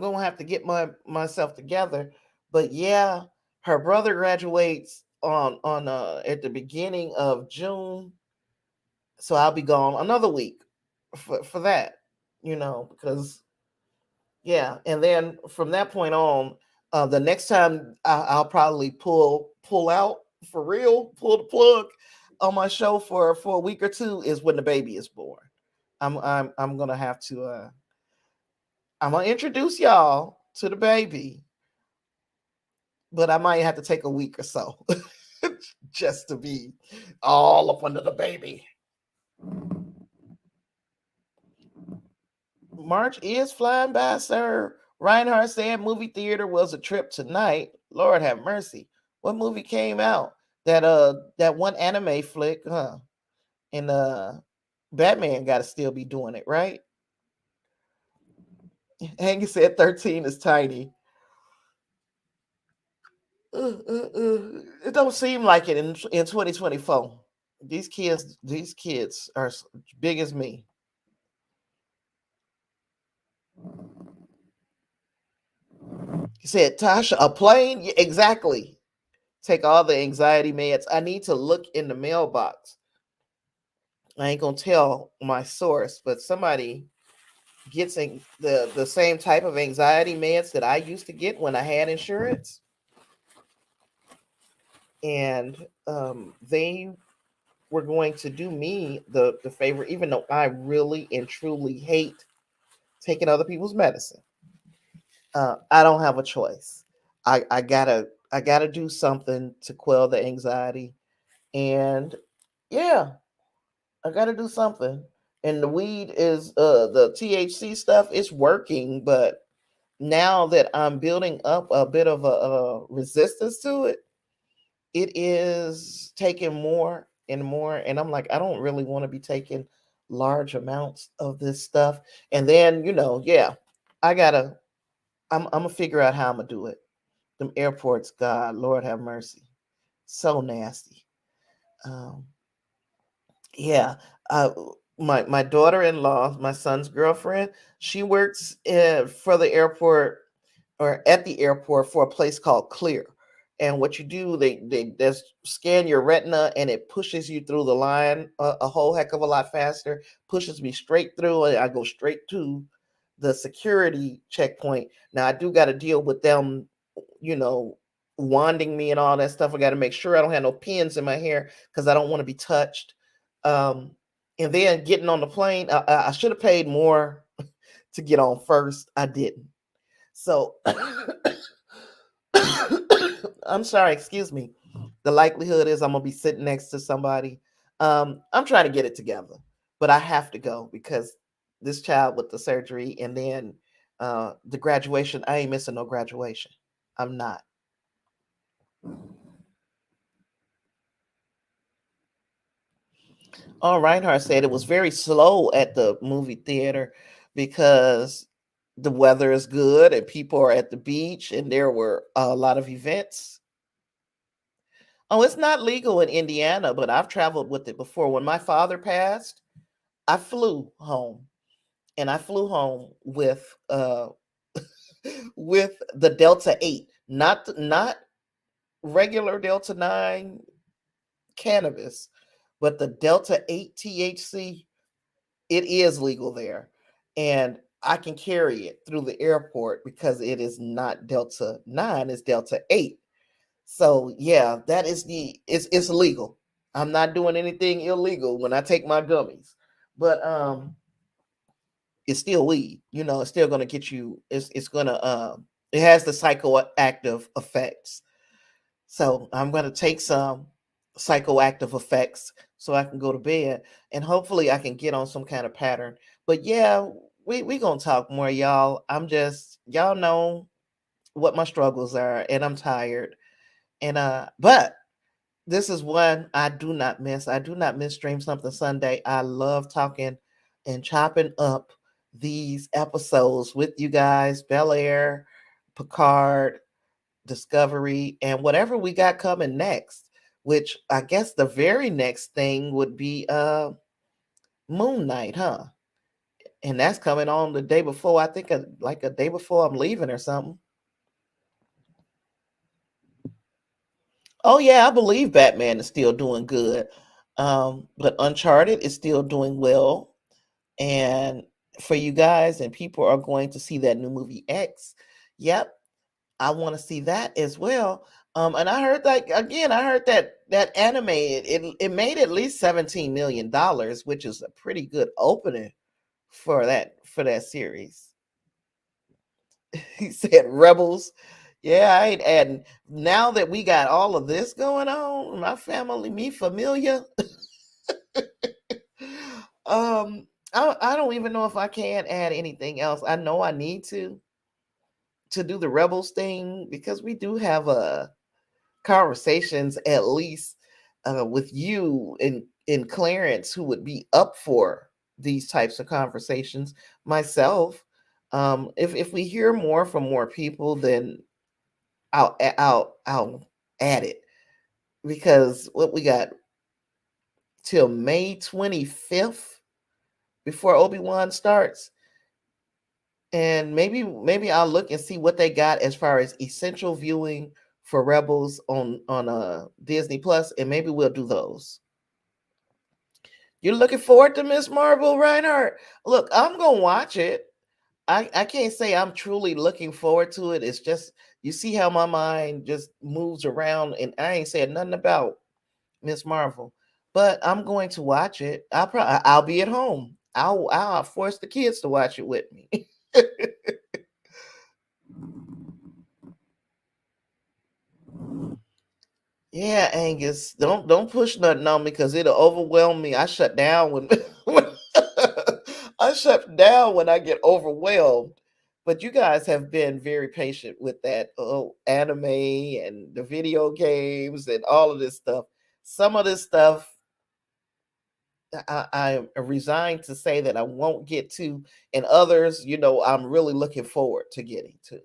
Speaker 1: gonna have to get myself together. But yeah, her brother graduates on at the beginning of June, so I'll be gone another week for that. Because yeah, and then from that point on, the next time I'll probably pull out for real, pull the plug on my show for a week or two is when the baby is born. I'm gonna have to I'm gonna introduce y'all to the baby, but I might have to take a week or so just to be all up under the baby. March is flying by, sir. Reinhardt said movie theater was a trip tonight. Lord have mercy. What movie came out? That one anime flick, huh? And Batman gotta still be doing it, right? Hanky said 13 is tiny. It don't seem like it in 2024. These kids are big as me. He said, Tasha, a plane? Yeah, exactly. Take all the anxiety meds. I need to look in the mailbox. I ain't gonna tell my source, but somebody gets the same type of anxiety meds that I used to get when I had insurance, and they were going to do me the favor, even though I really and truly hate taking other people's medicine. I don't have a choice. I gotta do something to quell the anxiety, and yeah, I gotta do something. And the weed is the THC stuff. It's working, but now that I'm building up a bit of a resistance to it, it is taking more and more. And I'm like, I don't really want to be taking large amounts of this stuff. And then, yeah, I gotta. I'm gonna figure out how I'm gonna do it. Them airports, God, Lord have mercy, so nasty. Um, yeah, uh, my daughter-in-law, my son's girlfriend, she works for the airport or at the airport for a place called Clear, And what you do, they just scan your retina, and it pushes you through the line a whole heck of a lot faster. Pushes me straight through, and I go straight to the security checkpoint. Now I do got to deal with them, you know, wanding me and all that stuff. I got to make sure I don't have no pins in my hair because I don't want to be touched. Um, and then getting on the plane, I should have paid more to get on first. I didn't. So I'm sorry, excuse me. The likelihood is I'm gonna be sitting next to somebody. I'm trying to get it together, but I have to go because this child with the surgery and then the graduation, I ain't missing no graduation. I'm not. All Reinhardt said it was very slow at the movie theater because the weather is good and people are at the beach and there were a lot of events. Oh, it's not legal in Indiana, but I've traveled with it before. When my father passed, I flew home, and I flew home with the Delta 8, not regular Delta 9 cannabis, but the Delta 8 THC. It is legal there, and I can carry it through the airport because it is not Delta 9, it's Delta 8. So yeah, that is it's legal. I'm not doing anything illegal when I take my gummies. But it's still weed. You know, it's still gonna get you, it's gonna it has the psychoactive effects. So I'm gonna take some psychoactive effects so I can go to bed and hopefully I can get on some kind of pattern. But yeah, we gonna talk more, y'all. I'm just, y'all know what my struggles are, and I'm tired. And but this is one I do not miss. I do not miss Stream Something Sunday. I love talking and chopping up these episodes with you guys, Bel-Air, Picard, Discovery, and whatever we got coming next, which I guess the very next thing would be Moon Knight, huh? And that's coming on the day before, I think like a day before I'm leaving or something. Oh yeah, I believe Batman is still doing good. But Uncharted is still doing well. And for you guys, and people are going to see that new movie X. Yep, I want to see that as well. And I heard that again. I heard that that anime it made at least $17 million, which is a pretty good opening for that series. He said Rebels. Yeah, I ain't adding. Now that we got all of this going on, my family, me familiar. I don't even know if I can add anything else. I know I need to do the Rebels thing because we do have conversations at least with you and Clarence who would be up for these types of conversations. Myself, if we hear more from more people, then I'll add it because what we got till May 25th before Obi-Wan starts, and maybe I'll look and see what they got as far as essential viewing for Rebels on Disney Plus, and maybe we'll do those. You're looking forward to Miss Marvel, Reinhardt? Look, I'm gonna watch it. I can't say I'm truly looking forward to it. It's just you see how my mind just moves around, and I ain't said nothing about Miss Marvel, but I'm going to watch it. I'll be at home. I'll force the kids to watch it with me. Yeah, Angus, don't push nothing on me because it'll overwhelm me. I shut down when, when I shut down when I get overwhelmed. But you guys have been very patient with that anime and the video games and all of this stuff. Some of this stuff I am resigned to say that I won't get to, and others, I'm really looking forward to getting to.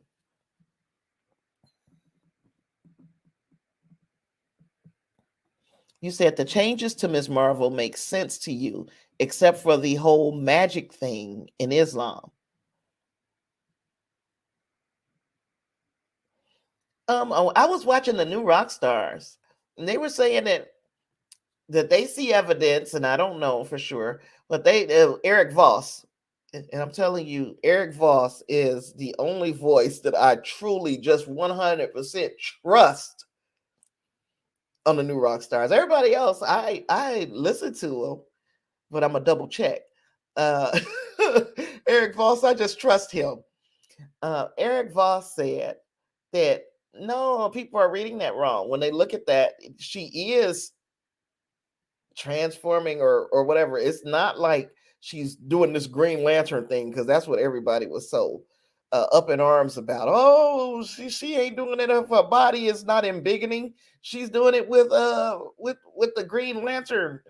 Speaker 1: You said the changes to Miss Marvel make sense to you, except for the whole magic thing in Islam. I was watching the new rock stars, and they were saying that they see evidence, and I don't know for sure, but they Eric Voss, and I'm telling you, Eric Voss is the only voice that I truly just 100% trust on the new rock stars. Everybody else, I listen to them, but I'm a double check. Uh, Eric Voss, I just trust him. Eric Voss said that no, people are reading that wrong. When they look at that, she is transforming or whatever. It's not like she's doing this Green Lantern thing because that's what everybody was so up in arms about. Oh, she ain't doing it if her body is not embiggening. She's doing it with the Green Lantern.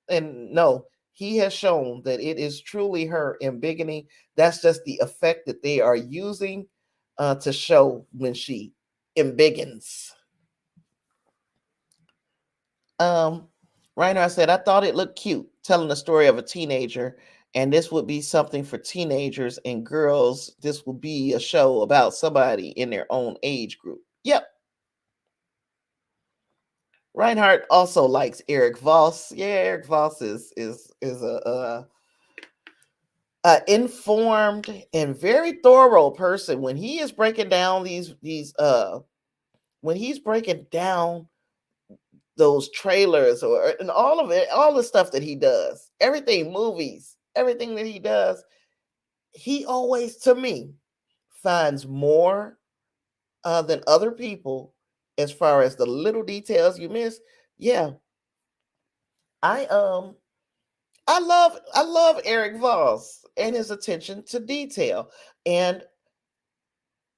Speaker 1: And no, he has shown that it is truly her embiggening. That's just the effect that they are using to show when she embiggens. Um, Reiner, I said, I thought it looked cute, telling the story of a teenager, and this would be something for teenagers and girls. This will be a show about somebody in their own age group. Yep. Reinhardt also likes Eric Voss. Yeah, Eric Voss is a informed and very thorough person. When he is breaking down these when he's breaking down those trailers or and all of it, all the stuff that he does, everything, movies, everything that he does, he always, to me, finds more than other people as far as the little details you miss. Yeah, I I love Eric Voss and his attention to detail, and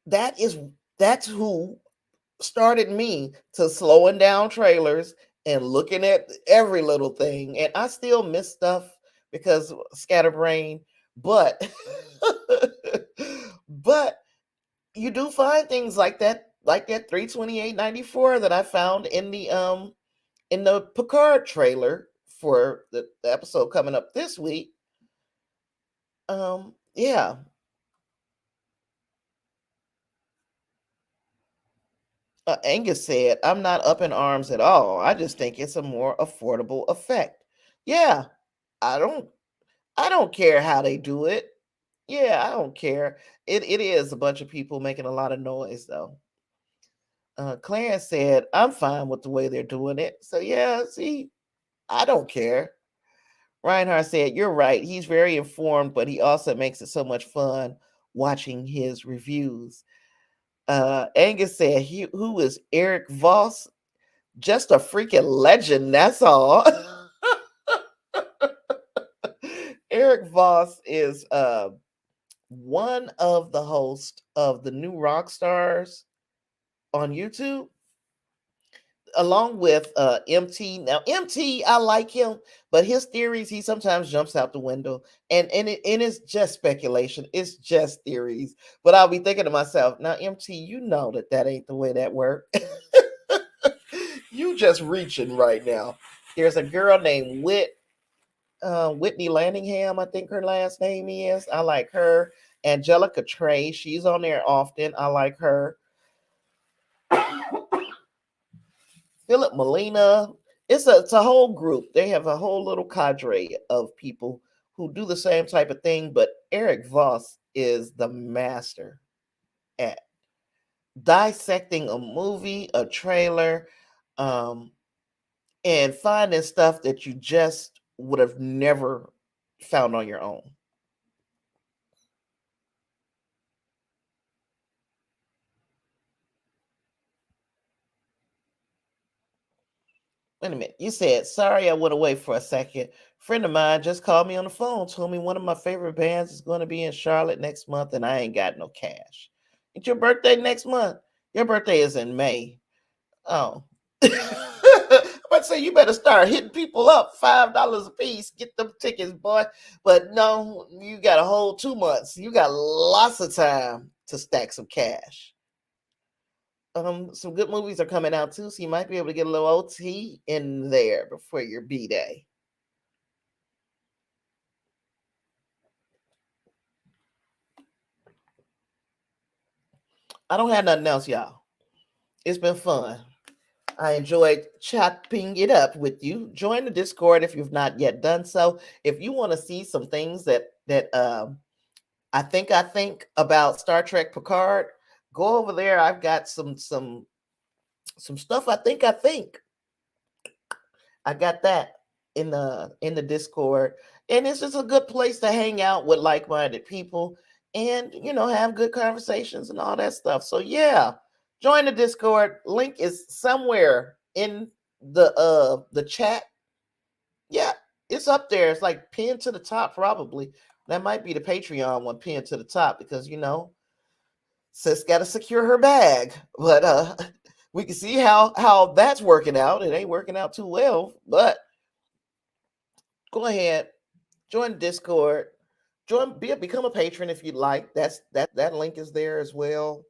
Speaker 1: that is that's who started me to slowing down trailers and looking at every little thing. And I still miss stuff because scatterbrain, but but you do find things like that 328.94 that I found in the Picard trailer for the episode coming up this week. Yeah. Angus said, I'm not up in arms at all. I just think it's a more affordable effect. Yeah, I don't I don't care how they do it. Yeah, I don't care. It is a bunch of people making a lot of noise though. Clarence said, I'm fine with the way they're doing it. So yeah, see, I don't care. Reinhardt said, you're right. He's very informed, but he also makes it so much fun watching his reviews. Angus said, who is Eric Voss? Just a freaking legend, that's all. Eric Voss is one of the hosts of the new rock stars on YouTube, along with MT. Now MT, I like him, but his theories, he sometimes jumps out the window, and it's just speculation. It's just theories. But I'll be thinking to myself, now MT, you know that ain't the way that works. You just reaching right now. There's a girl named Whitney Landingham, I think her last name is. I like her. Angelica Trey, she's on there often. I like her. Philip Molina. It's a whole group. They have a whole little cadre of people who do the same type of thing, but Eric Voss is the master at dissecting a movie, a trailer, um, and finding stuff that you just would have never found on your own. Wait a minute. You said, sorry, I went away for a second. Friend of mine just called me on the phone, told me one of my favorite bands is going to be in Charlotte next month, and I ain't got no cash. It's your birthday next month. Your birthday is in May. Oh. But say you better start hitting people up $5 a piece. Get them tickets, boy. But no, you got a whole 2 months. You got lots of time to stack some cash. Some good movies are coming out too, so you might be able to get a little OT in there before your B day. I don't have nothing else, y'all. It's been fun. I enjoyed chopping it up with you. Join the Discord if you've not yet done so. If you want to see some things that I think about Star Trek Picard, go over there. I've got some stuff. I got that in the Discord, and it's just a good place to hang out with like-minded people, and have good conversations and all that stuff. So yeah, join the Discord. Link is somewhere in the chat. Yeah, it's up there. It's like pinned to the top, probably. That might be the Patreon one pinned to the top because sis got to secure her bag. But we can see how that's working out. It ain't working out too well, but go ahead, join Discord, become a patron if you'd like. That link is there as well.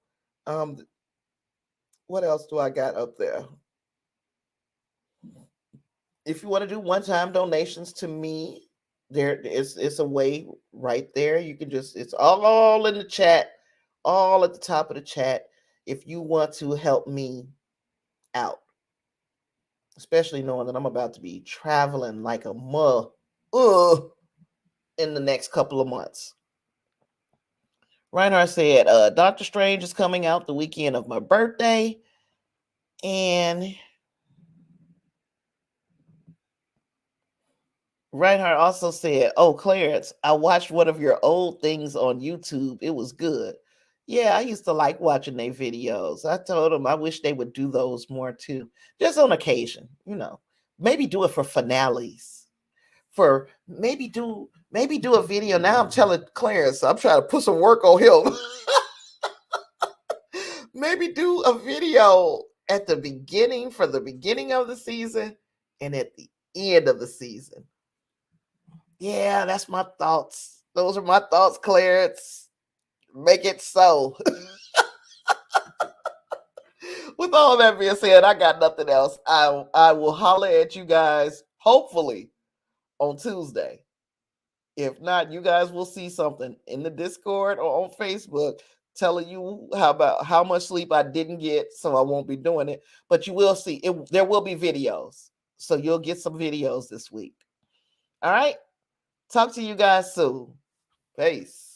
Speaker 1: Um, what else do I got up there? If you want to do one-time donations to me, there is it's a way right there. You can just it's all in the chat, all at the top of the chat. If you want to help me out, especially knowing that I'm about to be traveling like a in the next couple of months. Reinhardt said, Doctor Strange is coming out the weekend of my birthday. And Reinhardt also said, oh, Clarence, I watched one of your old things on YouTube. It was good. Yeah, I used to like watching their videos. I told them I wish they would do those more too. Just on occasion, Maybe do it for finales. For maybe do a video. Now I'm telling Clarence, I'm trying to put some work on him. Maybe do a video at the beginning for the beginning of the season and at the end of the season. Yeah, that's my thoughts. Those are my thoughts, Clarence. Make it so. With all that being said, I got nothing else. I will holler at you guys hopefully on Tuesday. If not, you guys will see something in the Discord or on Facebook telling you how much sleep I didn't get, so I won't be doing it. But you will see it. There will be videos, so you'll get some videos this week. All right. Talk to you guys soon. Peace.